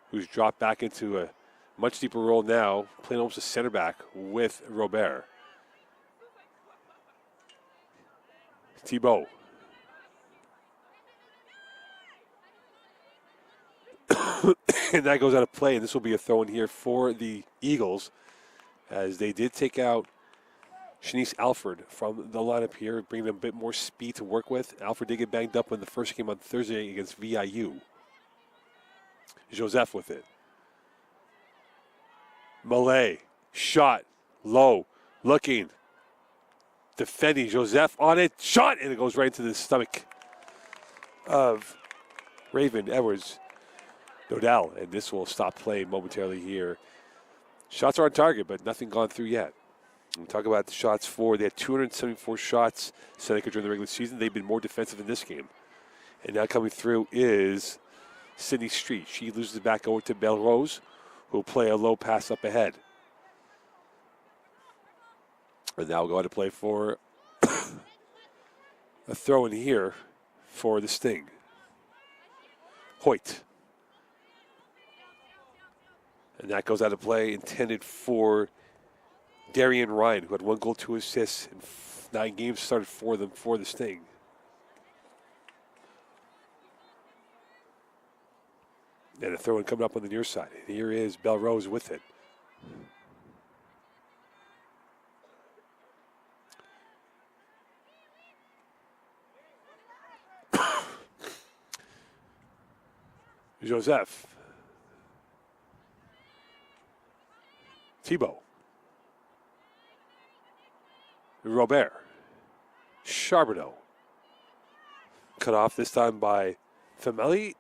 who's dropped back into a much deeper role now, playing almost a center back with Robert. Thibault. And that goes out of play, and this will be a throw in here for the Eagles, as they did take out Shanice Alford from the lineup here, bringing them a bit more speed to work with. Alford did get banged up in the first game on Thursday against VIU. Joseph with it. Malay, shot, low, looking, defending. Joseph on it, shot, and it goes right into the stomach of Raven Edwards Dodell, and this will stop play momentarily here. Shots are on target, but nothing gone through yet. We talk about the shots for, they had 274 shots, Seneca, during the regular season. They've been more defensive in this game. And now coming through is Sydney Street. She loses it back over to Belrose, who will play a low pass up ahead. And now we'll go out to play for a throw in here for the Sting. Hoyt. And that goes out of play, intended for Darian Ryan, who had 1 goal, 2 assists, and 9 games started for them for the Sting. And a throw-in coming up on the near side. And here is Belrose with it. Joseph. Thibault. Robert. Charbonneau. Cut off this time by Femeli.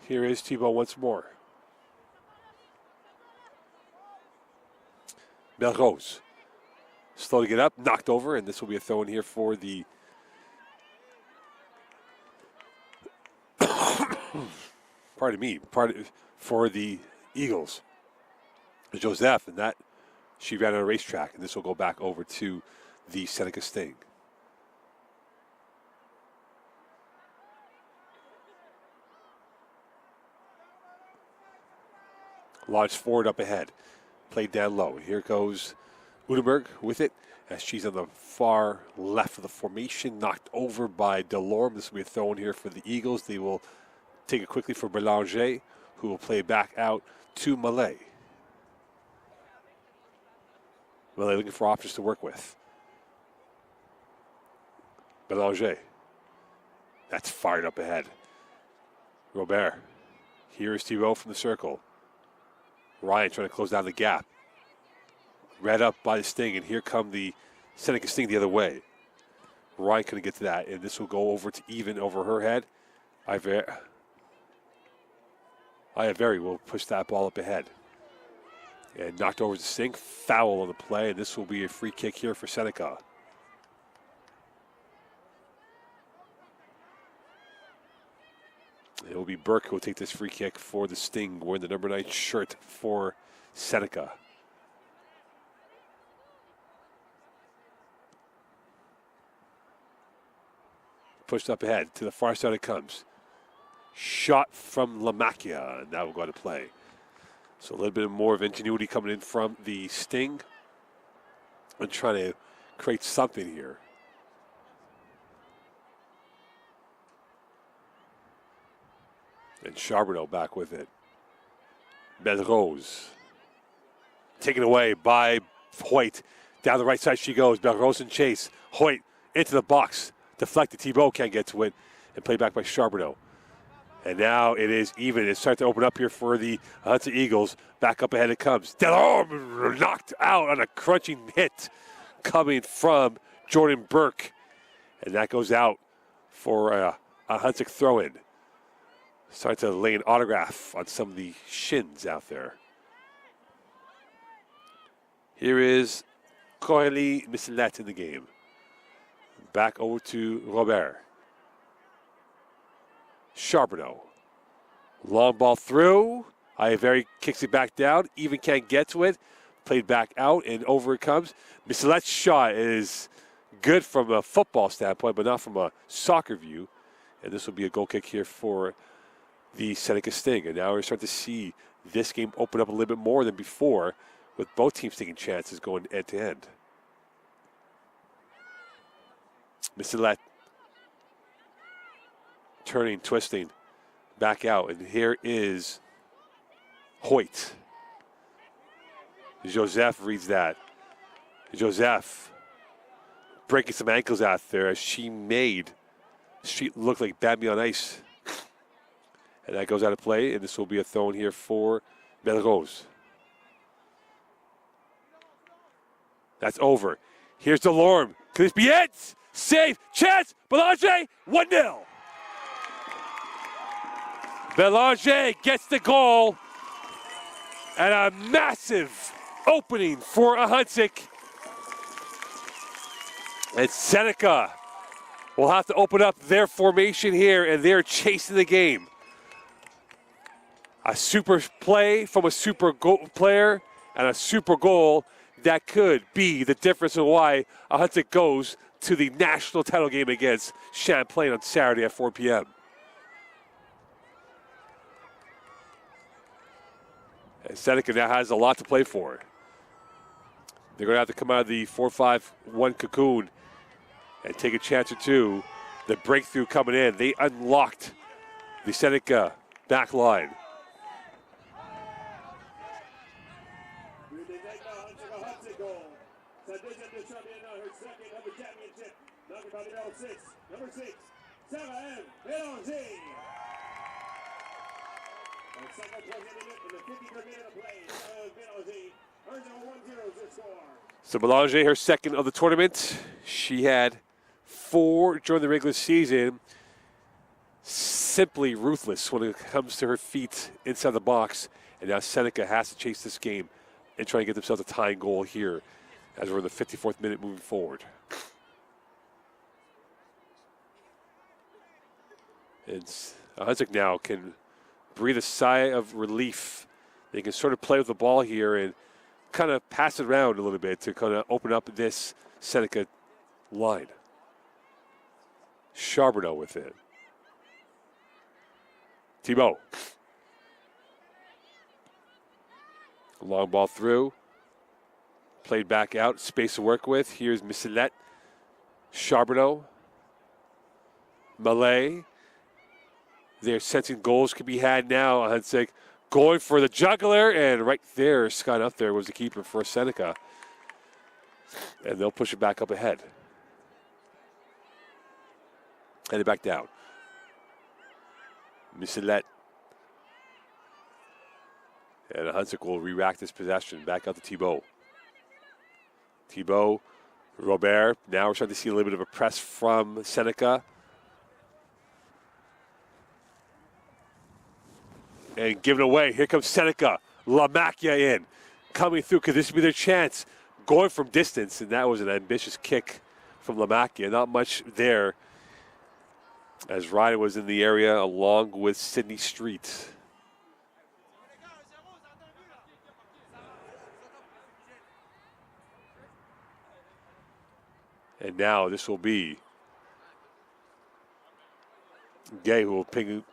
Here is Thibault once more. Belrose. Slow to get up, knocked over, and this will be a throw in here for the for the Eagles. Joseph, and that she ran on a racetrack, and this will go back over to the Seneca Sting. Launched forward up ahead. Played down low. Here goes Udenberg with it as she's on the far left of the formation. Knocked over by Delorme. This will be a throw in here for the Eagles. They will take it quickly for Belanger, who will play back out to Mallet. Mallet looking for options to work with. Belanger. That's fired up ahead. Robert. Here's Thibault from the circle. Ryan trying to close down the gap. Read up by the Sting, and here come the Seneca Sting the other way. Ryan couldn't get to that, and this will go over to even over her head. Ayaveri will push that ball up ahead. And knocked over to Sting. Foul on the play, and this will be a free kick here for Seneca. It will be Burke who will take this free kick for the Sting, wearing the number 9 shirt for Seneca. Pushed up ahead. To the far side it comes. Shot from Lamacchia, and that will go to play. So a little bit more of ingenuity coming in from the Sting and trying to create something here. And Charbonneau back with it. Belrose. Taken away by Hoyt. Down the right side she goes. Belrose in chase. Hoyt into the box. Deflected. Thibault can't get to it. And played back by Charbonneau. And now it is even. It's starting to open up here for the Hudson Eagles. Back up ahead it comes. Delorme knocked out on a crunching hit coming from Jordan Burke. And that goes out for a Hudson throw-in. Starting to lay an autograph on some of the shins out there. Here is Coralie Misselet in the game. Back over to Robert. Charbonneau. Long ball through. Ayaveri kicks it back down. Even can't get to it. Played back out and over it comes. Misselet's shot is good from a football standpoint, but not from a soccer view. And this will be a goal kick here for the Seneca Sting. And now we're starting to see this game open up a little bit more than before, with both teams taking chances going end to end. Misselet turning, twisting, back out. And here is Hoyt. Joseph reads that. Joseph breaking some ankles out there as she made Street look like Bambi on ice. And that goes out of play, and this will be a throw in here for Belrose. That's over. Here's Delorme. Could this be it? Save, chance, Belanger, 1-0. Belanger gets the goal, and a massive opening for a Huntsic. And Seneca will have to open up their formation here, and they're chasing the game. A super play from a super player and a super goal that could be the difference in why a Huntsic goes to the national title game against Champlain on Saturday at 4 p.m. And Seneca now has a lot to play for. They're going to have to come out of the 4-5-1 cocoon and take a chance or two. The breakthrough coming in. They unlocked the Seneca back line. Number 6, Sarah Bélanger. And second play in the 53rd minute of play, Sarah Bélanger earns a 1-0 score. So Bélanger, her second of the tournament. She had 4 during the regular season. Simply ruthless when it comes to her feet inside the box. And now Seneca has to chase this game and try and get themselves a tying goal here as we're in the 54th minute moving forward. And Huntsic now can breathe a sigh of relief. They can sort of play with the ball here and kind of pass it around a little bit to kind of open up this Seneca line. Charbonneau with it. Thibault. Long ball through. Played back out. Space to work with. Here's Missilette. Charbonneau. Malay. They're sensing goals could be had now. Hunsik going for the juggler. And right there, Scott up there was the keeper for Seneca. And they'll push it back up ahead. Headed back down. Missilette. And Hunsik will re-rack this possession. Back out to Thibault. Thibault, Robert. Now we're starting to see a little bit of a press from Seneca. And giving away. Here comes Seneca. Lamacchia in. Coming through. Could this be their chance? Going from distance. And that was an ambitious kick from Lamacchia. Not much there. As Ryan was in the area along with Sydney Street. And now this will be Gay who will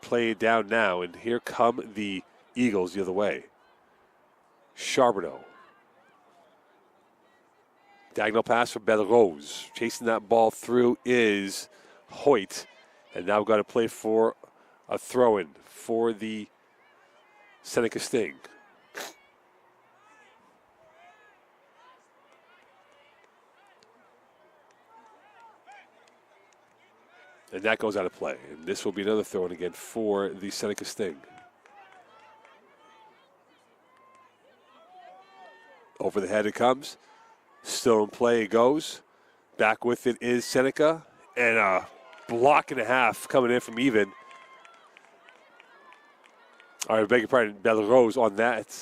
play it down now. And here come the Eagles the other way. Charbonneau. Diagonal pass for Belrose. Chasing that ball through is Hoyt. And now we've got to play for a throw-in for the Seneca Sting. And that goes out of play. And this will be another throw-in again for the Seneca Sting. Over the head it comes. Still in play it goes. Back with it is Seneca. And a block and a half coming in from even. All right, I beg your pardon, Belrose on that.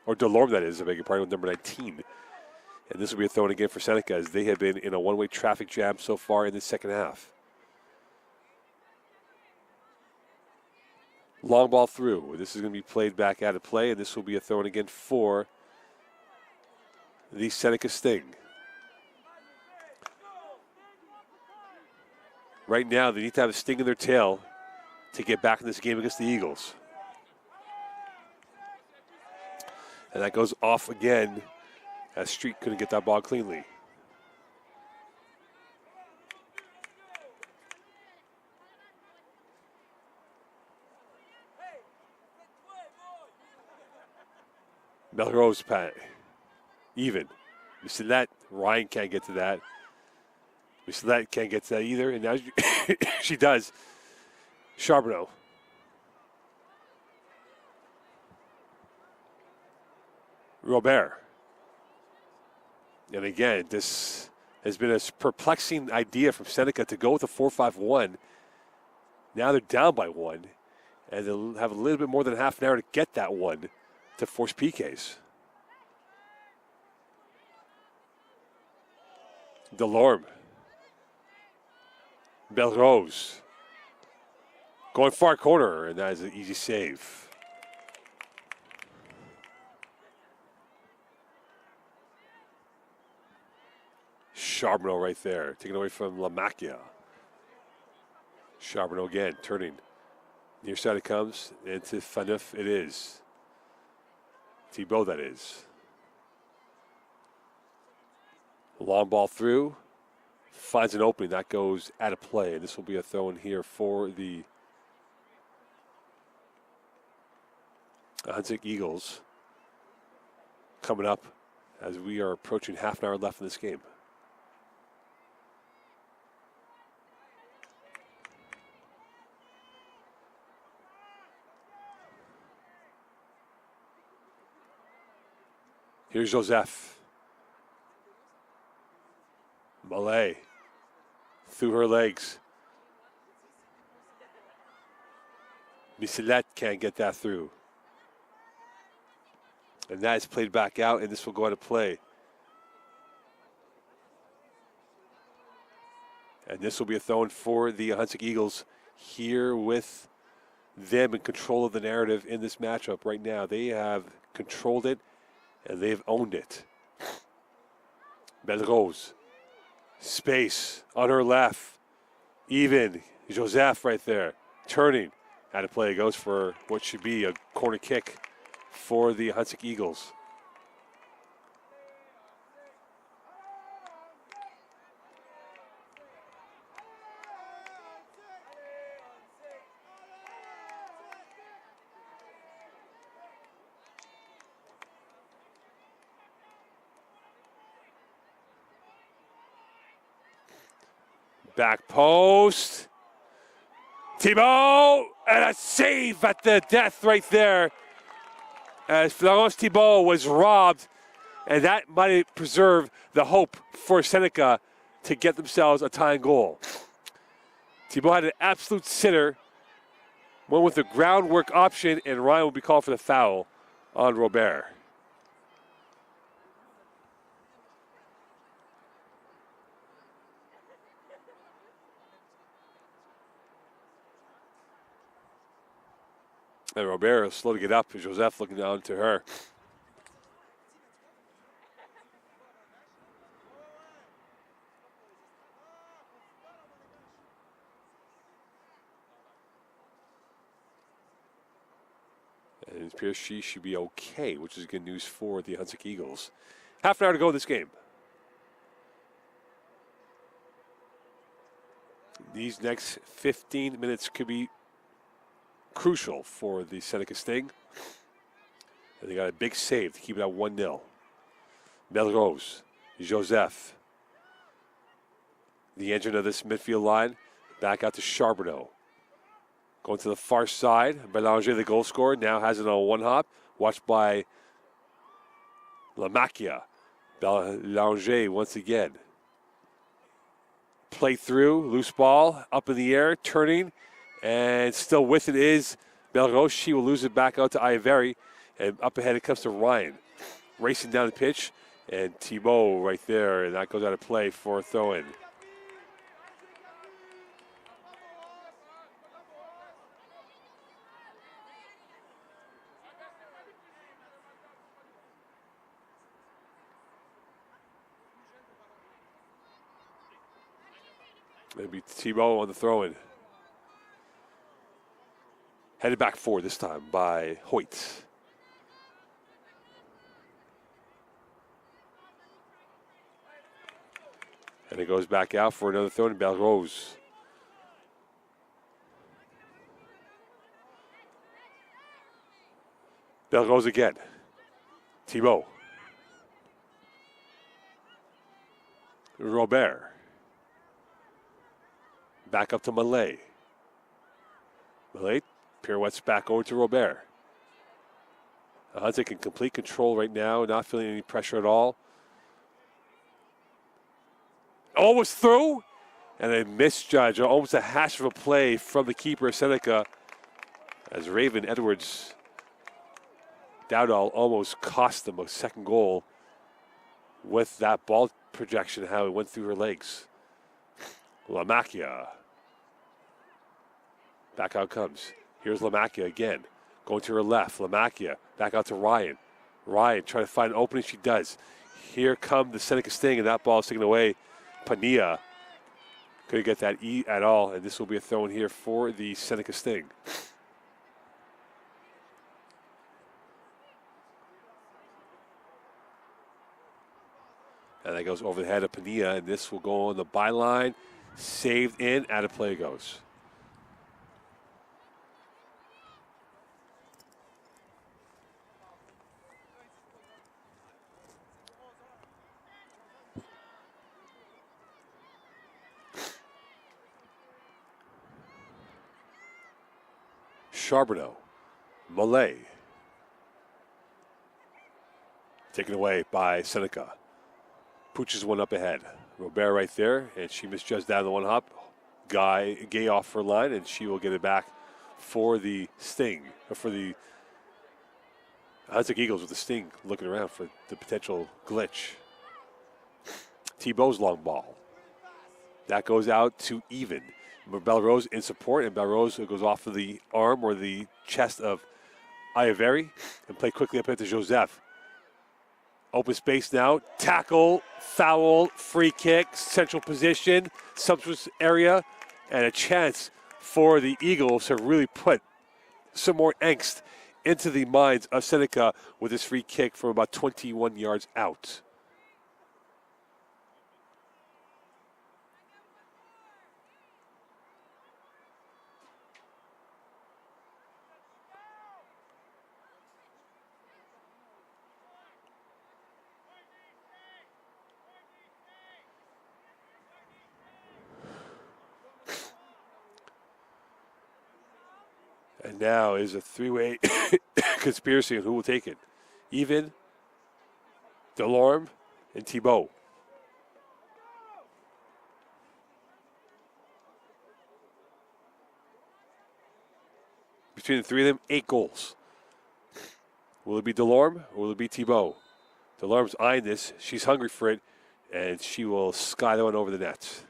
Or Delorme, that is, I beg your pardon, with number 19. And this will be a throw-in again for Seneca as they have been in a one-way traffic jam so far in the second half. Long ball through. This is going to be played back out of play, and this will be a throw-in again for the Seneca Sting. Right now, they need to have a sting in their tail to get back in this game against the Eagles. And that goes off again as Street couldn't get that ball cleanly. Melrose pat. Even. Missilette. Ryan can't get to that. Missilette can't get to that either. And now she does. Charbonneau. Robert. And again, this has been a perplexing idea from Seneca to go with a 4-5-1. Now they're down by one. And they'll have a little bit more than half an hour to get that one to force PKs. Delorme. Belrose. Going far corner, and that is an easy save. Charbonneau right there, taken away from Lamacchia. Charbonneau again, turning. Near side it comes, into Faneuf it is. Thibault, that is. Long ball through. Finds an opening. That goes out of play. This will be a throw in here for the Hunsik Eagles. Coming up as we are approaching half an hour left in this game. Here's Joseph. Malay. Through her legs. Missilette can't get that through. And that is played back out, and this will go out of play. And this will be a throw-in for the Hunsik Eagles here with them in control of the narrative in this matchup right now. They have controlled it, and they've owned it. Belrose. Space on her left. Even. Joseph right there. Turning. Out of play. Goes for what should be a corner kick for the Hunsik Eagles. Back post. Thibault, and a save at the death right there. As Florence Thibault was robbed, and that might preserve the hope for Seneca to get themselves a tying goal. Thibault had an absolute sitter, went with the groundwork option, and Ryan will be called for the foul on Robert. And Robert is slow to get up. Joseph looking down to her. And it appears she should be okay, which is good news for the Hunsik Eagles. Half an hour to go in this game. These next 15 minutes could be crucial for the Seneca Sting. And they got a big save to keep it at 1-0. Melrose, Joseph, the engine of this midfield line, back out to Charbonneau. Going to the far side, Belanger, the goal scorer, now has it on one hop, watched by Lamacchia. Belanger once again. Play through, loose ball, up in the air, turning, and still with it is Melrose. She will lose it back out to Iaveri, and up ahead it comes to Ryan. Racing down the pitch, and Thibault right there, and that goes out of play for a throw-in. Maybe Thibault on the throw-in. Headed back forward this time by Hoyt. And it goes back out for another throw in Belrose. Belrose again. Thibault. Robert. Back up to Malay. Malay pirouettes back over to Robert. Hunsik in complete control right now, not feeling any pressure at all. Almost through, and a misjudge, almost a hash of a play from the keeper, Seneca, as Raven Edwards Dowdall almost cost them a second goal with that ball projection, how it went through her legs. Lamacchia. Back out comes. Here's Lamacchia again. Going to her left. Lamacchia back out to Ryan. Ryan trying to find an opening. She does. Here come the Seneca Sting, and that ball is taken away. Pania couldn't get that E at all, and this will be a throw in here for the Seneca Sting. And that goes over the head of Pania, and this will go on the byline. Saved in, out of play goes. Charbonneau, Malay. Taken away by Seneca. Pooches one up ahead. Robert right there, and she misjudged down the one hop. Gay off her line, and she will get it back for the Sting, or for the Hunsik Eagles with the Sting looking around for the potential glitch. Thibault's long ball. That goes out to even. Belrose in support, and Belrose goes off of the arm or the chest of Iaveri and play quickly up into Joseph. Open space now. Tackle, foul, free kick, central position, substance area, and a chance for the Eagles to really put some more angst into the minds of Seneca with this free kick from about 21 yards out. And now is a three-way conspiracy on who will take it. Even, Delorme, and Thibault. Between the three of them, 8 goals. Will it be Delorme or will it be Thibault? Delorme's eyeing this. She's hungry for it, and she will sky that one over the net.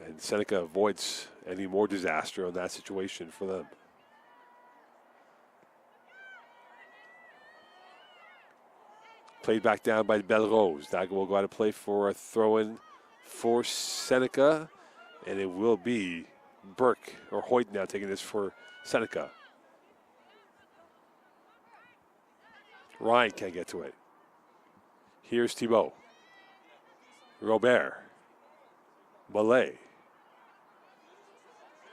And Seneca avoids any more disaster on that situation for them. Played back down by Belrose. That will go out to play for a throw-in for Seneca, and it will be Burke or Hoyt now taking this for Seneca. Ryan can't get to it. Here's Thibault. Robert. Malay.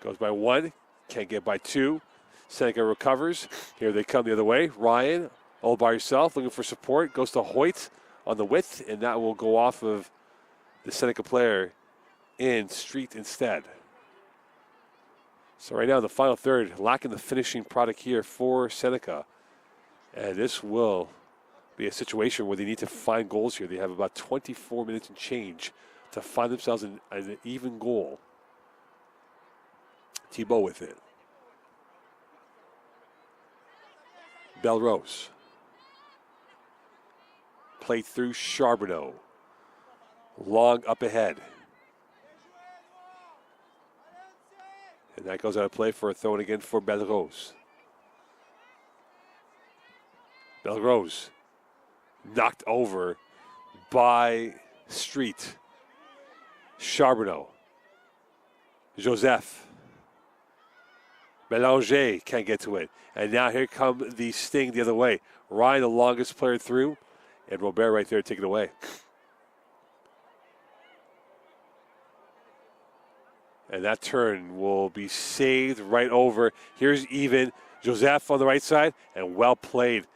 Goes by 1, can't get by 2. Seneca recovers. Here they come the other way. Ryan, all by herself, looking for support. Goes to Hoyt on the width, and that will go off of the Seneca player in Street instead. So right now in the final third, lacking the finishing product here for Seneca. And this will be a situation where they need to find goals here. They have about 24 minutes and change to find themselves an even goal. Thibault with it. Belrose. Played through Charbonneau. Long up ahead. And that goes out of play for a throw-in again for Belrose. Belrose knocked over by Street. Charbonneau. Joseph. Mélanger can't get to it. And now here come the Sting the other way. Ryan, the longest player through, and Robert right there taking it away. And that turn will be saved right over. Here's even Joseph on the right side, and well played.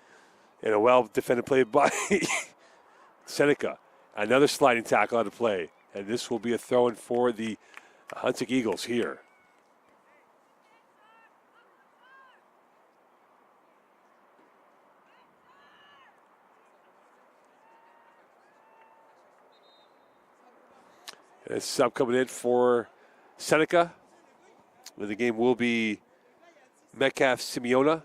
And a well-defended play by Seneca. Another sliding tackle out of play. And this will be a throw-in for the Huntsic Eagles here. And a sub coming in for Seneca. And the game will be Metcalf Simeona.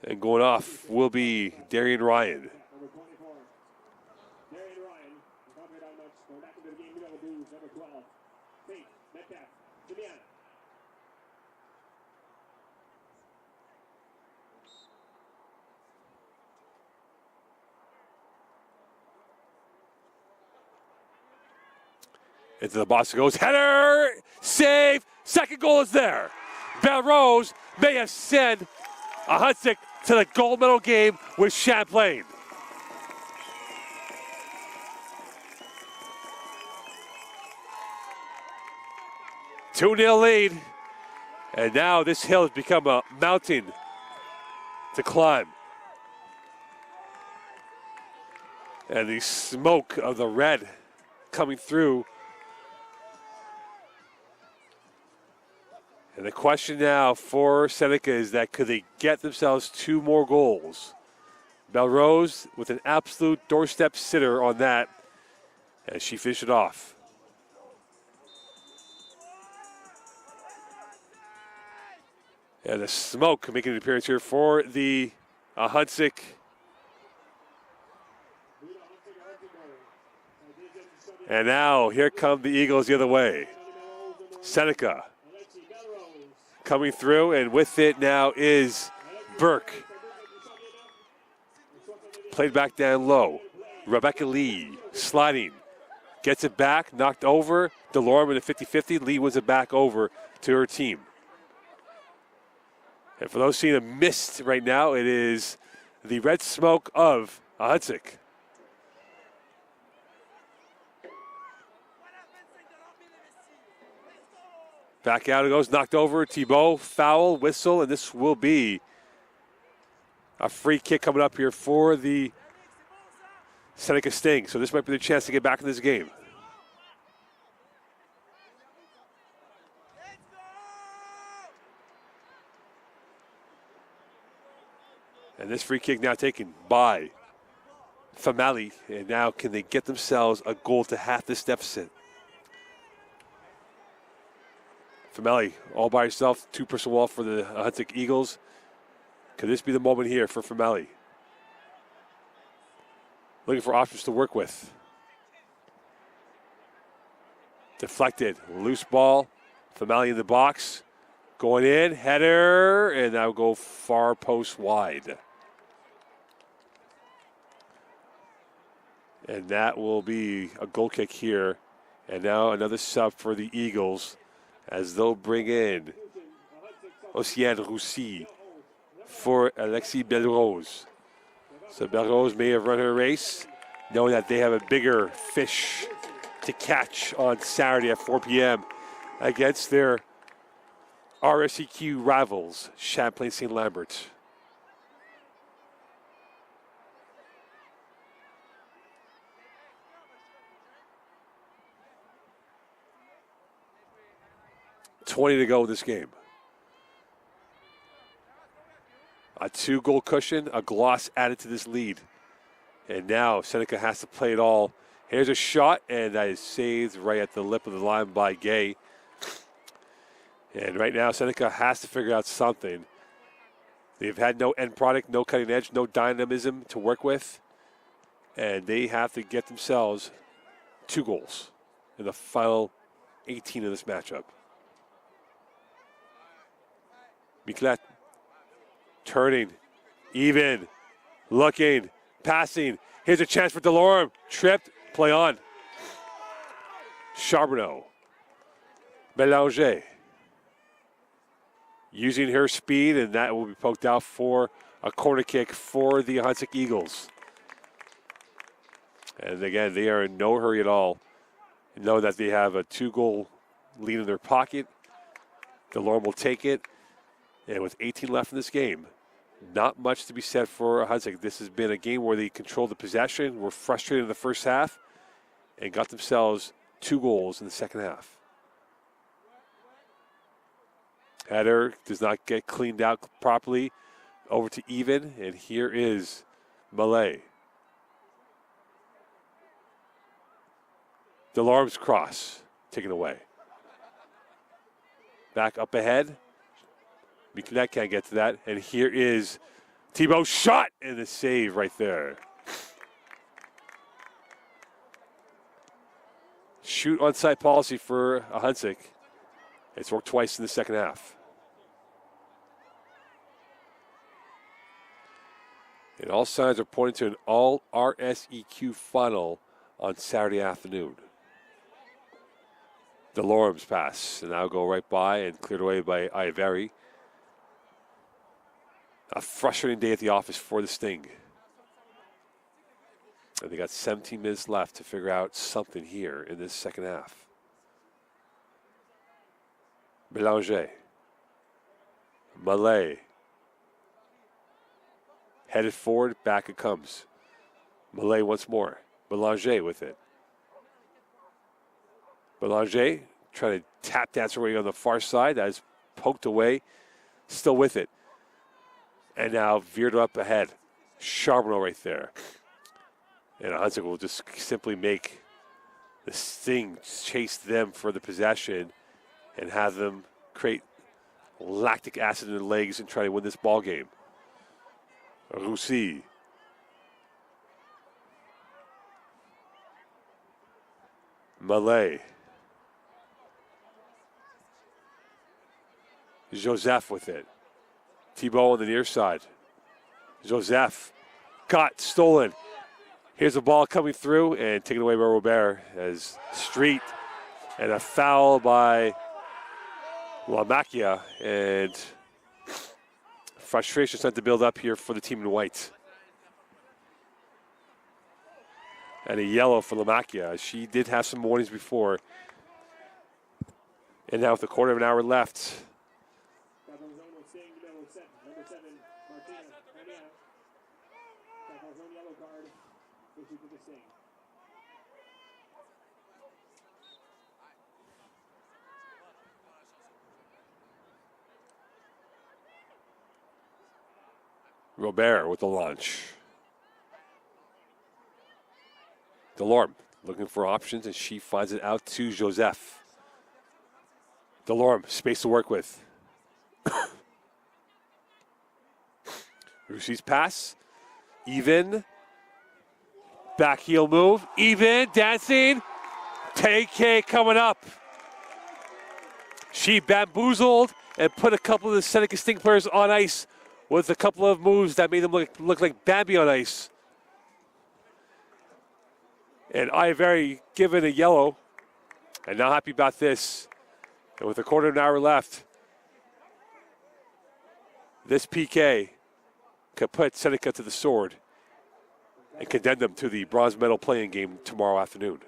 And going off will be Darian Ryan. Number 24. Darian Ryan. Not very much. Going back into the game, middle blues, number 12. Faith, Metcalf, Simeon. Into the box it goes. Header! Save! Second goal is there. Belrose may have sent a Huntsic to the gold medal game with Champlain. Two-0 lead. And now this hill has become a mountain to climb. And the smoke of the red coming through. And the question now for Seneca is that could they get themselves 2 more goals? Belrose with an absolute doorstep sitter on that as she finished it off. And the smoke making an appearance here for the Huntsic. And now here come the Eagles the other way. Seneca coming through, and with it now is Burke. Played back down low. Rebecca Lee sliding. Gets it back, knocked over. Delorme in a 50-50. Lee wins it back over to her team. And for those seeing a mist right now, it is the red smoke of Huntsic. Back out it goes, knocked over. Thibault, foul, whistle, and this will be a free kick coming up here for the Seneca Sting. So this might be the chance to get back in this game. And this free kick now taken by Famali. And now can they get themselves a goal to half this deficit? Famali all by herself, two-person wall for the Huntsic Eagles. Could this be the moment here for Famali? Looking for options to work with. Deflected, loose ball. Famali in the box. Going in, header, and now go far post wide. And that will be a goal kick here. And now another sub for the Eagles as they'll bring in Oceane Roussy for Alexis Belrose. So Belrose may have run her race, knowing that they have a bigger fish to catch on Saturday at 4 p.m. against their RSEQ rivals, Champlain St. Lambert. $20 to go in this game. A 2-goal cushion, a gloss added to this lead. And now Seneca has to play it all. Here's a shot, and that is saved right at the lip of the line by Gay. And right now Seneca has to figure out something. They've had no end product, no cutting edge, no dynamism to work with. And they have to get themselves 2 goals in the final 18 of this matchup. Miklet turning, even, looking, passing. Here's a chance for Delorme. Tripped, play on. Charbonneau. Belanger. Using her speed, and that will be poked out for a corner kick for the Huntsic Eagles. And again, they are in no hurry at all. Know that they have a 2-goal lead in their pocket. Delorme will take it. And with 18 left in this game, not much to be said for Huntsic. This has been a game where they controlled the possession, were frustrated in the first half, and got themselves 2 goals in the second half. Header does not get cleaned out properly. Over to Even, and here is Malay. Delorme's cross, taken away. Back up ahead. Miklet can't get to that. And here is Thibault's shot, and the save right there. Shoot on site policy for Huntsic. It's worked twice in the second half. And all signs are pointing to an all RSEQ final on Saturday afternoon. Delorme's pass, and now go right by and cleared away by Iveri. A frustrating day at the office for the Sting. And they got 17 minutes left to figure out something here in this second half. Belanger. Malay. Headed forward, back it comes. Malay once more. Belanger with it. Belanger trying to tap dance away on the far side. That is poked away. Still with it. And now veered up ahead. Charbonneau right there. And Huntsic will just simply make the Sting chase them for the possession and have them create lactic acid in their legs and try to win this ball game. Roussy. Malay. Joseph with it. Thibault on the near side. Joseph got stolen. Here's the ball coming through and taken away by Robert as Street and a foul by Lamacchia, and frustration starting to build up here for the team in white. And a yellow for Lamacchia. She did have some warnings before. And now with a quarter of an hour left. Robert with the launch. Delorme looking for options, and she finds it out to Joseph. Delorme, space to work with. Russi's pass. Even. Back heel move. Even. Dancing. TK coming up. She bamboozled and put a couple of the Seneca Sting players on ice with a couple of moves that made them look like Bambi on ice. And Ivory given a yellow. And not happy about this. And with a quarter of an hour left, this PK could put Seneca to the sword and condemn them to the bronze medal playing game tomorrow afternoon.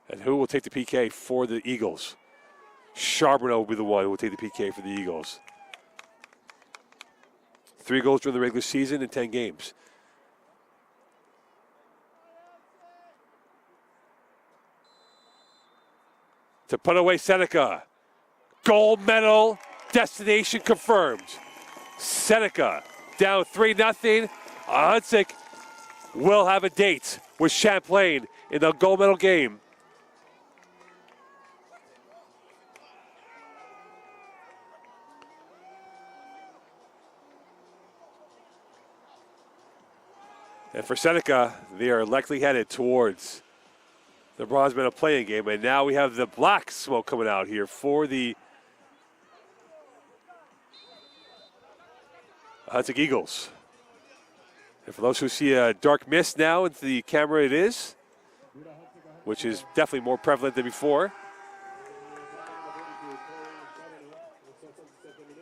And who will take the PK for the Eagles? Charbonneau will be the one who will take the PK for the Eagles. 3 goals during the regular season in 10 games. To put away Seneca. Gold medal destination confirmed. Seneca down 3-0. Hunsick will have a date with Champlain in the gold medal game. And for Seneca, they are likely headed towards the bronze medal playing game. And now we have the black smoke coming out here for the Hunsick Eagles. And for those who see a dark mist now into the camera, it is, which is definitely more prevalent than before.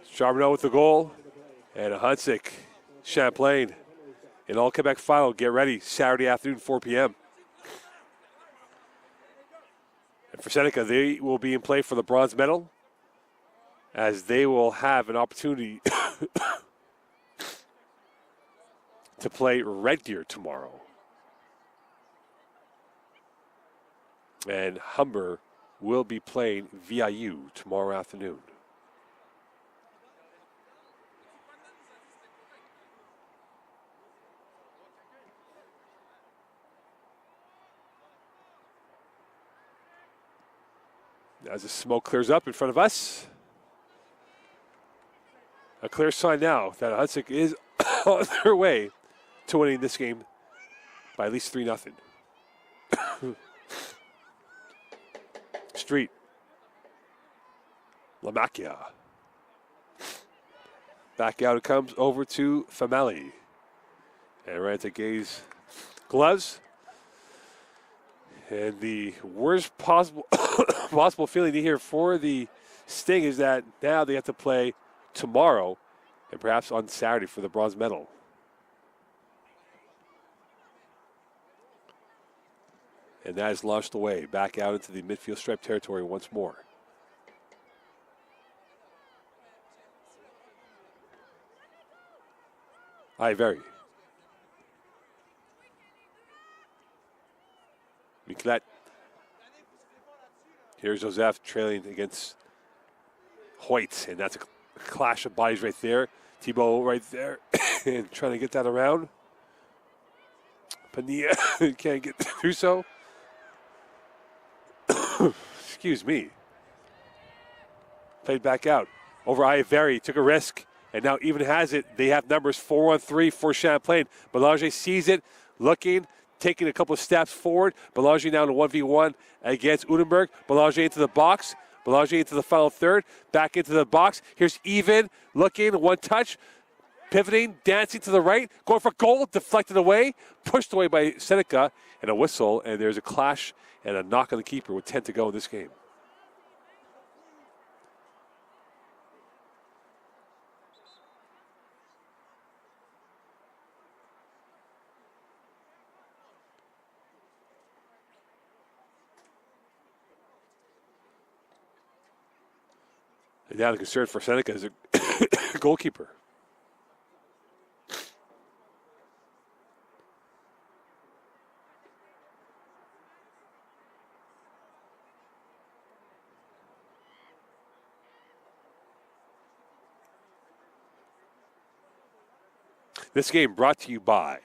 Charbonneau with the goal. And a Hunsick, Champlain. In all Quebec final, get ready, Saturday afternoon, 4 p.m. And for Seneca, they will be in play for the bronze medal, as they will have an opportunity to play Red Deer tomorrow. And Humber will be playing VIU tomorrow afternoon. As the smoke clears up in front of us, a clear sign now that Hunsick is on their way to winning this game by at least 3-0. Street. Lamacchia. Back out it comes over to Famali. And right to Gay's gloves. And the worst possible possible feeling here for the Sting is that now they have to play tomorrow and perhaps on Saturday for the bronze medal. And that is launched away back out into the midfield stripe territory once more. Very. Miquelette. Here's Joseph trailing against Hoyt, and that's a clash of bodies right there. Thibault right there, and trying to get that around. Pania can't get through so. Excuse me. Played back out. Over Ivory, took a risk, and now even has it. They have numbers 4-on-3 for Champlain. Belanger sees it, looking, taking a couple of steps forward. Belanger now in a 1v1 against Udenberg. Belanger into the box. Belanger into the final third. Back into the box. Here's Even looking, one touch. Pivoting, dancing to the right. Going for goal, deflected away. Pushed away by Seneca. And a whistle, and there's a clash and a knock on the keeper with 10 to go in this game. And now the concern for Seneca is a goalkeeper. This game brought to you by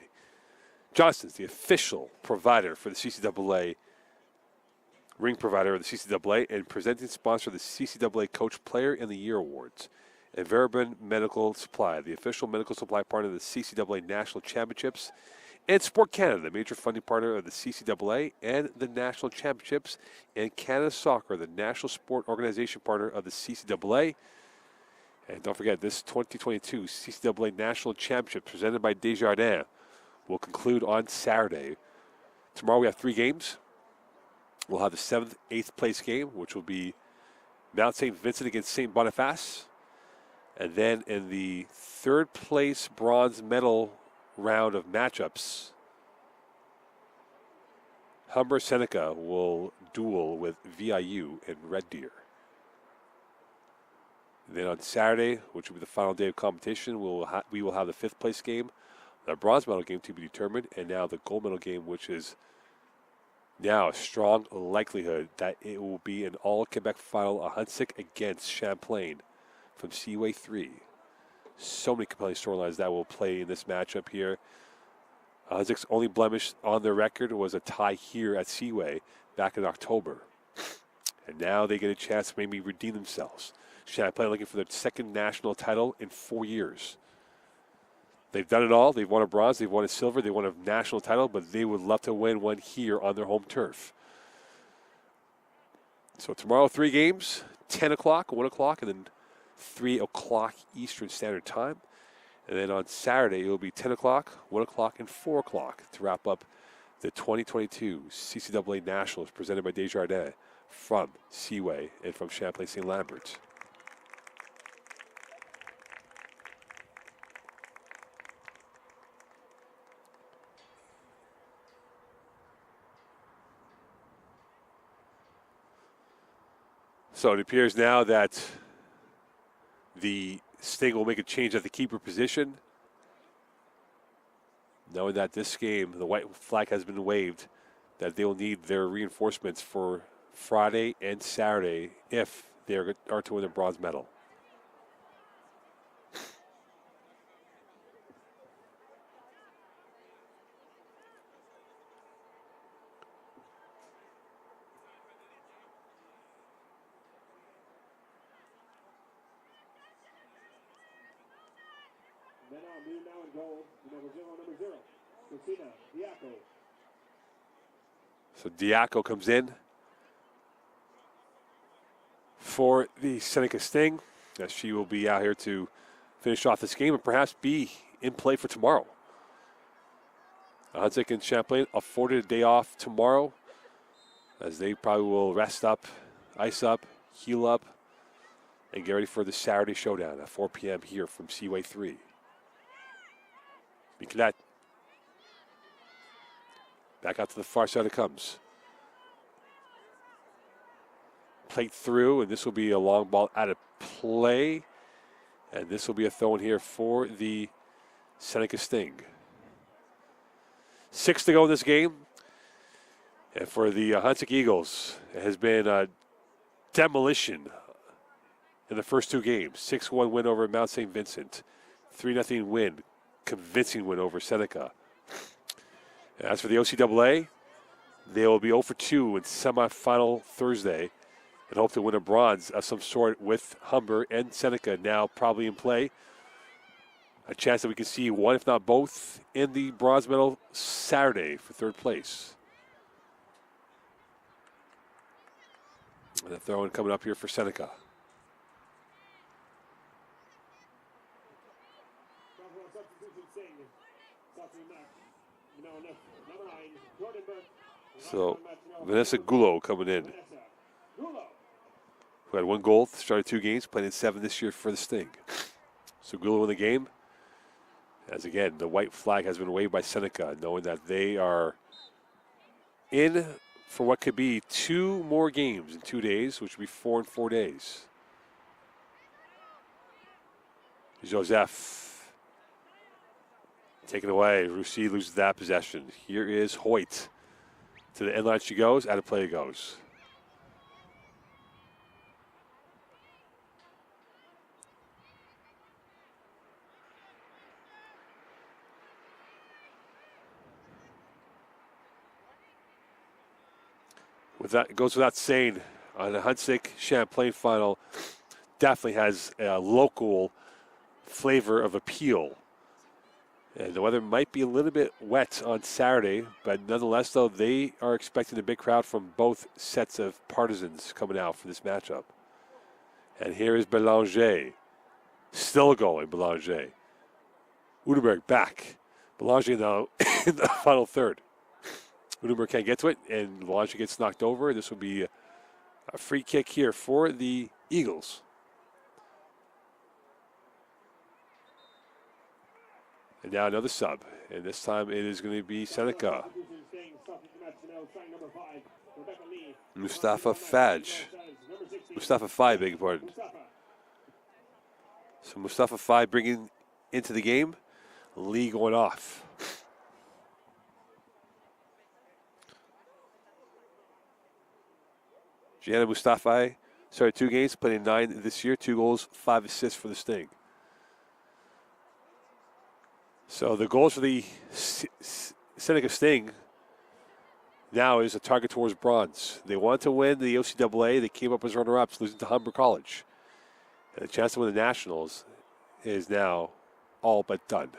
Johnston's, the official provider for the CCAA, ring provider of the CCAA, and presenting sponsor of the CCAA Coach Player and the Year Awards. And Verabin Medical Supply, the official medical supply partner of the CCAA National Championships. And Sport Canada, the major funding partner of the CCAA and the National Championships. And Canada Soccer, the national sport organization partner of the CCAA. And don't forget, this 2022 CCAA National Championship presented by Desjardins will conclude on Saturday. Tomorrow we have 3 games. We'll have the 7th, 8th place game, which will be Mount St. Vincent against St. Boniface. And then in the 3rd place bronze medal round of matchups, Humber Seneca will duel with VIU and Red Deer. And then on Saturday, which will be the final day of competition, we will have the 5th place game, the bronze medal game to be determined, and now the gold medal game, which is now a strong likelihood that it will be an all-Quebec final, a Huntsic against Champlain from Seaway 3. So many compelling storylines that will play in this matchup here. Huntsic's only blemish on their record was a tie here at Seaway back in October. And now they get a chance to maybe redeem themselves. Champlain looking for their 2nd national title in 4 years. They've done it all. They've won a bronze, they've won a silver, they won a national title, but they would love to win one here on their home turf. So tomorrow, 3 games, 10 o'clock, 1 o'clock, and then 3 o'clock Eastern Standard Time. And then on Saturday, it will be 10 o'clock, 1 o'clock, and 4 o'clock to wrap up the 2022 CCAA Nationals presented by Desjardins from Seaway and from Champlain St. Lambert. So it appears now that the Sting will make a change at the keeper position, knowing that this game, the white flag has been waved, that they will need their reinforcements for Friday and Saturday if they are to win the bronze medal. Now in goal, number 0, Christina Diaco. So Diaco comes in for the Seneca Sting, as she will be out here to finish off this game and perhaps be in play for tomorrow. Huntsic and Champlain afforded a day off tomorrow, as they probably will rest up, ice up, heal up, and get ready for the Saturday showdown at 4 p.m. here from Seaway 3. Cadet. Back out to the far side it comes. Plate through, and this will be a long ball out of play. And this will be a throw in here for the Seneca Sting. 6 to go in this game. And for the Huntsic Eagles, it has been a demolition in the first 2 games. 6-1 win over Mount St. Vincent. 3-0 win. Convincing win over Seneca. As for the OCAA, they will be 0-2 in semifinal Thursday and hope to win a bronze of some sort with Humber and Seneca now probably in play. A chance that we can see one, if not both, in the bronze medal Saturday for 3rd place. And a throw-in coming up here for Seneca. So Vanessa Goulot coming in, who had 1 goal, started 2 games, played in 7 this year for the Sting. So Goulot in the game, as again, the white flag has been waved by Seneca, knowing that they are in for what could be 2 more games in 2 days, which would be 4 in 4 days. Joseph taken away. Russi loses that possession. Here is Hoyt. To the end line she goes, out of play it goes. goes without saying, on the Hunsik Champlain final, definitely has a local flavor of appeal. And the weather might be a little bit wet on Saturday, but nonetheless, though, they are expecting a big crowd from both sets of partisans coming out for this matchup. And here is Belanger. Still going, Belanger. Udenberg back. Belanger now in the final third. Udenberg can't get to it, and Belanger gets knocked over. This will be a free kick here for the Eagles. And now another sub, and this time it is going to be Seneca. Mustafa Faj. Mustafa Faj, beg your pardon. So Mustafa Faj bringing into the game. Lee going off. Gianna Mustafa started 2 games, played in 9 this year, 2 goals, 5 assists for the Sting. So the goals for the Seneca Sting now is a target towards bronze. They want to win the OCAA. They came up as runner-ups, losing to Humber College. And the chance to win the Nationals is now all but done.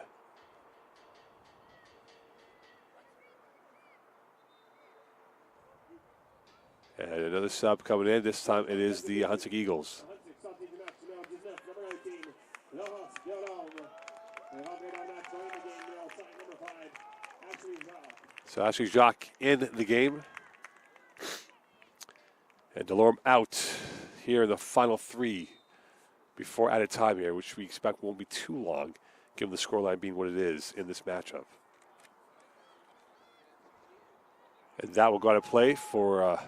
And another sub coming in. This time it is the Hunsik Eagles. So Ashley Jacques in the game. And Delorme out here in the final 3 before added time here, which we expect won't be too long, given the scoreline being what it is in this matchup. And that will go to play for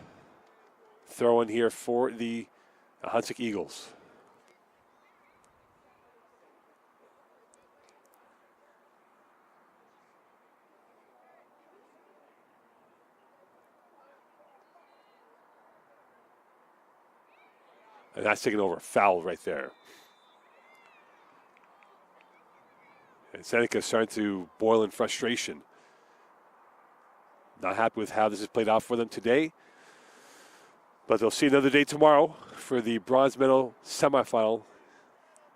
throw in here for the Hunsik Eagles. And that's taking over. Foul right there. And Seneca starting to boil in frustration. Not happy with how this has played out for them today. But they'll see another day tomorrow for the bronze medal semifinal.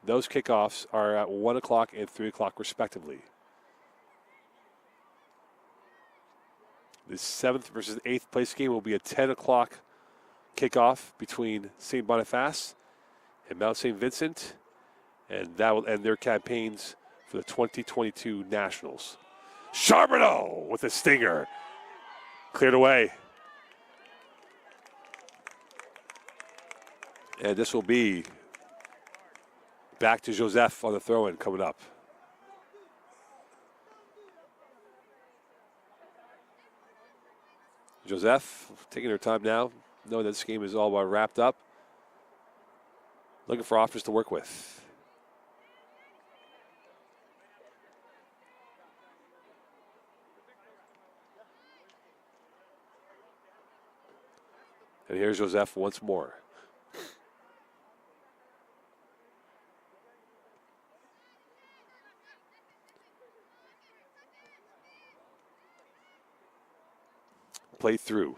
Those kickoffs are at 1 o'clock and 3 o'clock respectively. The 7th versus 8th place game will be a 10 o'clock kickoff between St. Boniface and Mount St. Vincent, and that will end their campaigns for the 2022 Nationals. Charbonneau with a stinger. Cleared away. And this will be back to Joseph on the throw-in coming up. Joseph taking her time now, knowing that this game is all about wrapped up. Looking for offers to work with. And here's Joseph once more. Played through.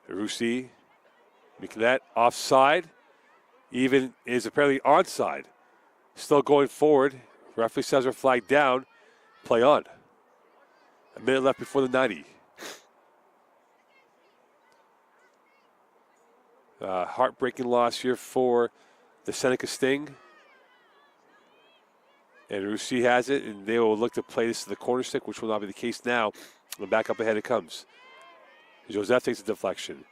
Russi, Michelet offside, even is apparently onside. Still going forward. Referee says her flag down. Play on. A minute left before the 90. Heartbreaking loss here for the Seneca Sting. And Russi has it, and they will look to play this to the corner stick, which will not be the case now. And back up ahead it comes. Joseph takes a deflection.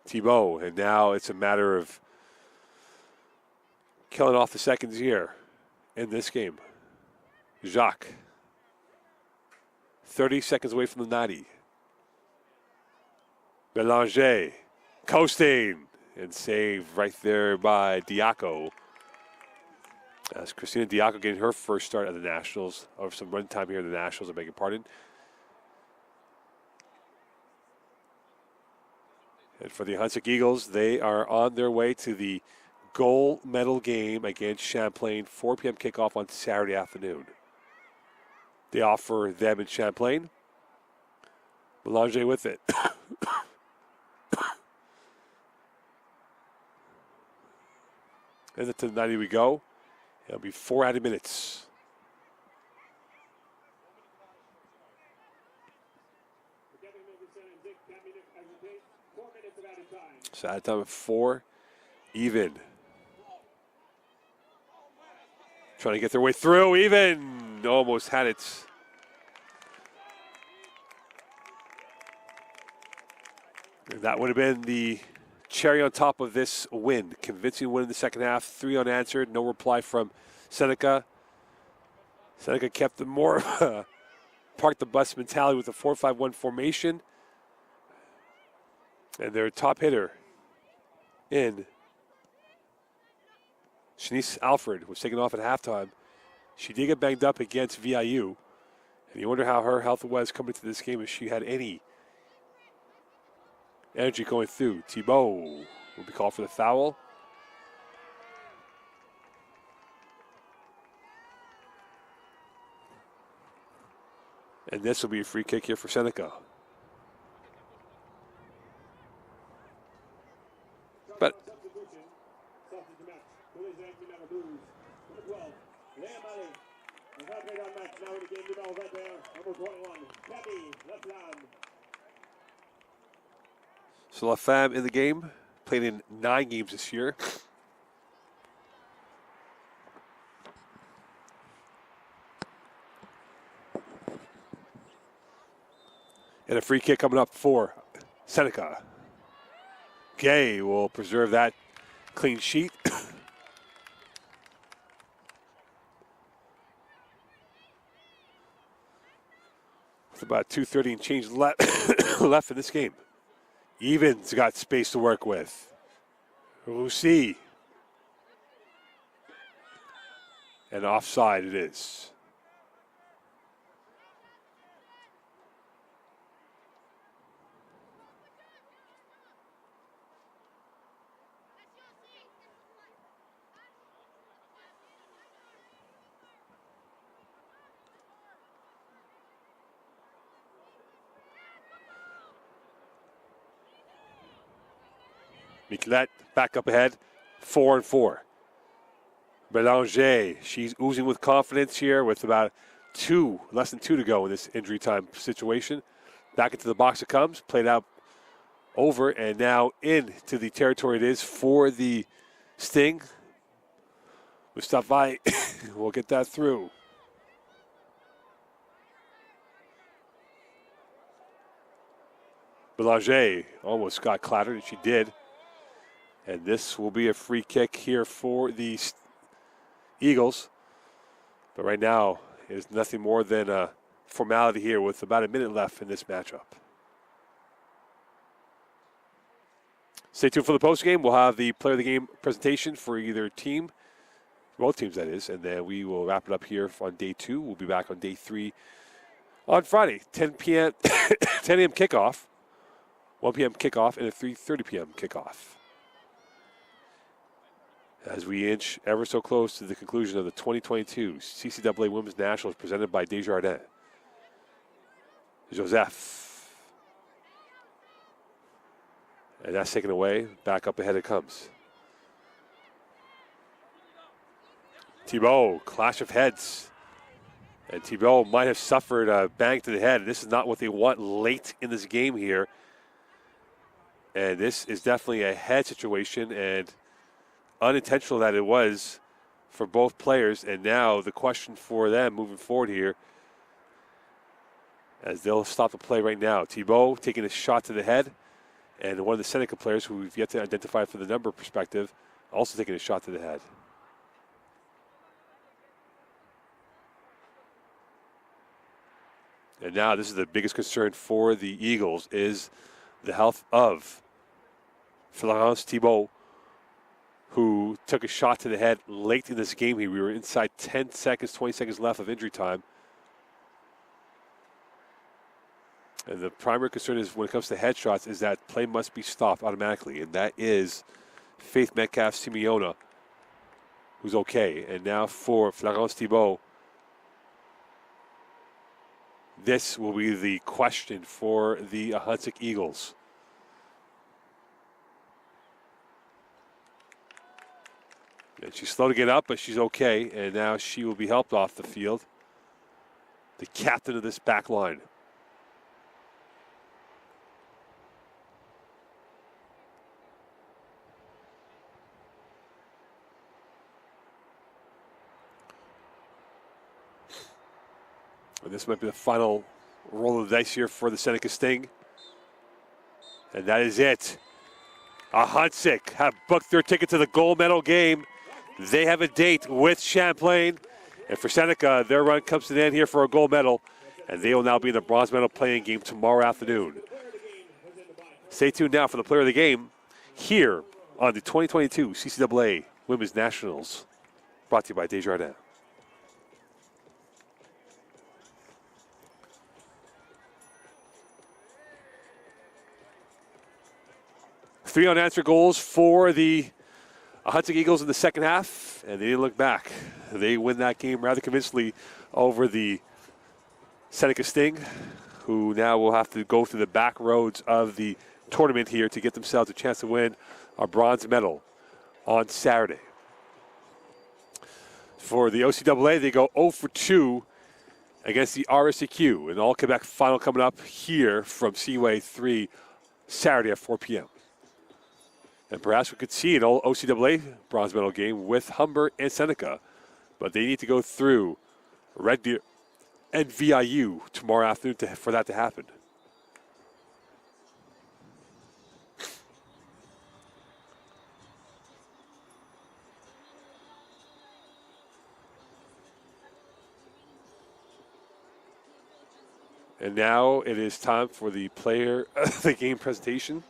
Thibault, and now it's a matter of killing off the seconds here in this game. Jacques. 30 seconds away from the 90. Belanger coasting. And save right there by Diaco. As Christina Diaco getting her first start at the Nationals, or some run time here in the Nationals, I beg your pardon. And for the Hunsik Eagles, they are on their way to the gold medal game against Champlain, 4 p.m. kickoff on Saturday afternoon. They offer them in Champlain. Belanger with it. And to the 90 we go. It'll be 4 added minutes. So added time of 4, even. Trying to get their way through, even. Almost had it. And that would have been the cherry on top of this win. Convincing win in the second half. 3 unanswered. No reply from Seneca. Seneca kept the more park the bus mentality with a 4-5-1 formation. And their top hitter in Shanice Alfred was taken off at halftime. She did get banged up against VIU. And you wonder how her health was coming to this game if she had any energy going through. Thibault will be called for the foul. And this will be a free kick here for Seneca. But so La Femme in the game, played in 9 games this year. And a free kick coming up for Seneca. Gay will preserve that clean sheet. With about 2:30 and change left in this game. Evans got space to work with. Russi. And offside it is. Miquelette back up ahead, 4-4. Belanger, she's oozing with confidence here with about less than 2 to go in this injury time situation. Back into the box it comes, played out over, and now into the territory it is for the Sting. Mustafa will get that through. Belanger almost got clattered, and she did. And this will be a free kick here for the Eagles. But right now, it is nothing more than a formality here with about a minute left in this matchup. Stay tuned for the postgame. We'll have the player of the game presentation for either team, both teams that is, and then we will wrap it up here on day 2. We'll be back on day 3 on Friday, 10 p.m. 10 a.m. kickoff, 1 p.m. kickoff, and a 3:30 p.m. kickoff. As we inch ever so close to the conclusion of the 2022 CCAA Women's Nationals presented by Desjardins. Joseph. And that's taken away. Back up ahead it comes. Thibault, clash of heads. And Thibault might have suffered a bang to the head. This is not what they want late in this game here. And this is definitely a head situation, and unintentional that it was for both players. And now the question for them moving forward here, as they'll stop the play right now. Thibault taking a shot to the head, and one of the Seneca players who we've yet to identify from the number perspective also taking a shot to the head. And now this is the biggest concern for the Eagles, is the health of Florence Thibault, who took a shot to the head late in this game here. We were inside 10 seconds, 20 seconds left of injury time. And the primary concern is when it comes to headshots is that play must be stopped automatically. And that is Faith Metcalf Simeona, who's okay. And now for Florence Thibault, this will be the question for the Hunsik Eagles. And she's slow to get up, but she's okay. And now she will be helped off the field. The captain of this back line. And this might be the final roll of the dice here for the Seneca Sting. And that is it. Hunsik have booked their ticket to the gold medal game. They have a date with Champlain. And for Seneca, their run comes to the end here for a gold medal. And they will now be in the bronze medal playing game tomorrow afternoon. Stay tuned now for the player of the game here on the 2022 CCAA Women's Nationals. Brought to you by Desjardins. 3 unanswered goals for the Hunsik Eagles in the second half, and they didn't look back. They win that game rather convincingly over the Seneca Sting, who now will have to go through the back roads of the tournament here to get themselves a chance to win a bronze medal on Saturday. For the OCAA, they go 0 for 2 against the RSEQ, an All-Quebec final coming up here from Seaway 3 Saturday at 4 p.m. And perhaps we could see an OCAA bronze medal game with Humber and Seneca. But they need to go through Red Deer and VIU tomorrow afternoon for that to happen. And now it is time for the player of the game presentation.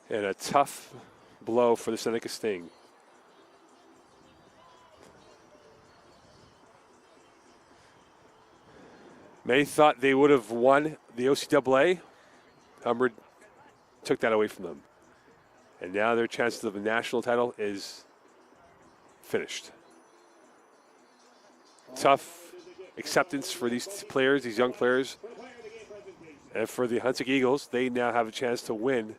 And a tough blow for the Seneca Sting. Many thought they would have won the OCAA. Humber took that away from them. And now their chances of a national title is finished. Tough acceptance for these players, these young players. And for the Hunsik Eagles, they now have a chance to win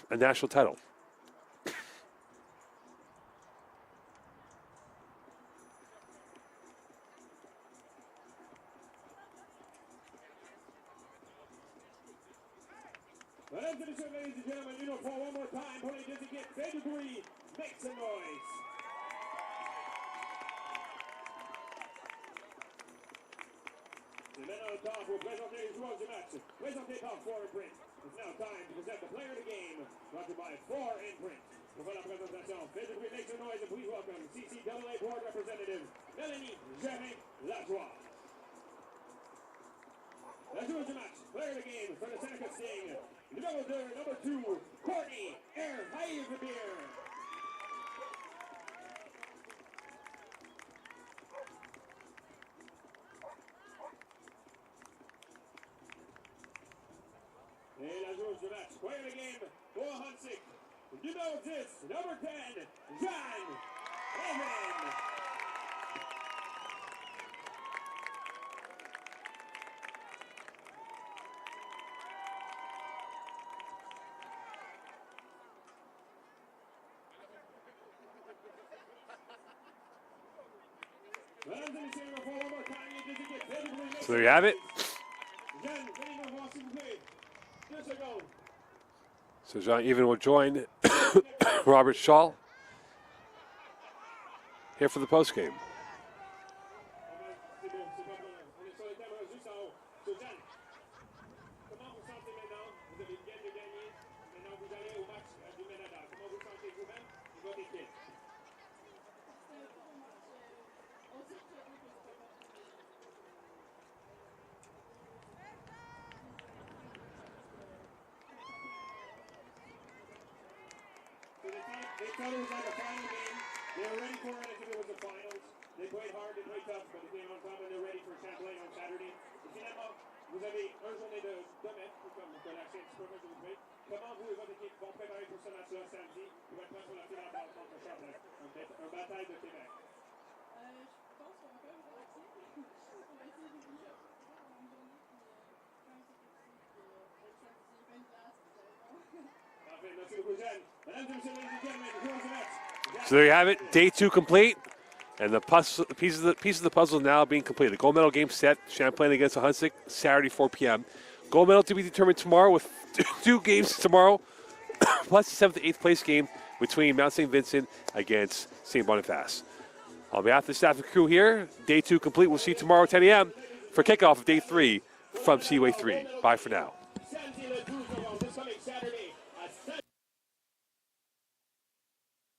a national title. Ladies and gentlemen, you know, for one more time, pulling this again, February, make some noise. The men on top will présenter les joueurs du match, présenté par 4imprint. It's now time to present the player of the game, brought to you by 4imprint. Pour faire la présentation, February, make some noise, and please welcome CCAA Board Representative Mélanie Germain-Lajoie. La joueuse du match, player of the game for the Seneca Sting, number 2, Courtney Haïvebeer. Et la joueuse du match, player of the game for Hunsik, numéro 10, number 10, Jeanne Evan. So there you have it. So Jean Even will join Robert Shaw here for the postgame. They thought it was like a final game. They were ready for it as if it was the finals. They played hard, they played tough, but they came on top and they're ready for Champlain on Saturday. You see that, Mo? vous avez une journée de 2 mètres, comme vous lâchez un petit peu moins que vous pouvez. Comment vous et votre équipe vont préparer pour ce match-là samedi? Ils vont être prêts pour la finale contre Championnat. Donc, un bataille de Québec. Je pense qu'on va quand même relaxer. On va essayer d'oublier un peu une journée, puis quand même s'effectuer, puis être satisfait, fin de classe, puis ça va être bon. Parfait, merci beaucoup, Jeanne. Mesdames et messieurs, ladies and gentlemen, the joueurs du match. So there you have it, day 2 complete, and the piece of the puzzle now being completed. The gold medal game set, Champlain against Hunsik, Saturday 4 p.m. Gold medal to be determined tomorrow with 2 games tomorrow, plus the 7th to 8th place game between Mount St. Vincent against St. Boniface. On behalf of the staff and crew here, day 2 complete. We'll see you tomorrow at 10 a.m. for kickoff of day 3 from Seaway 3. Bye for now.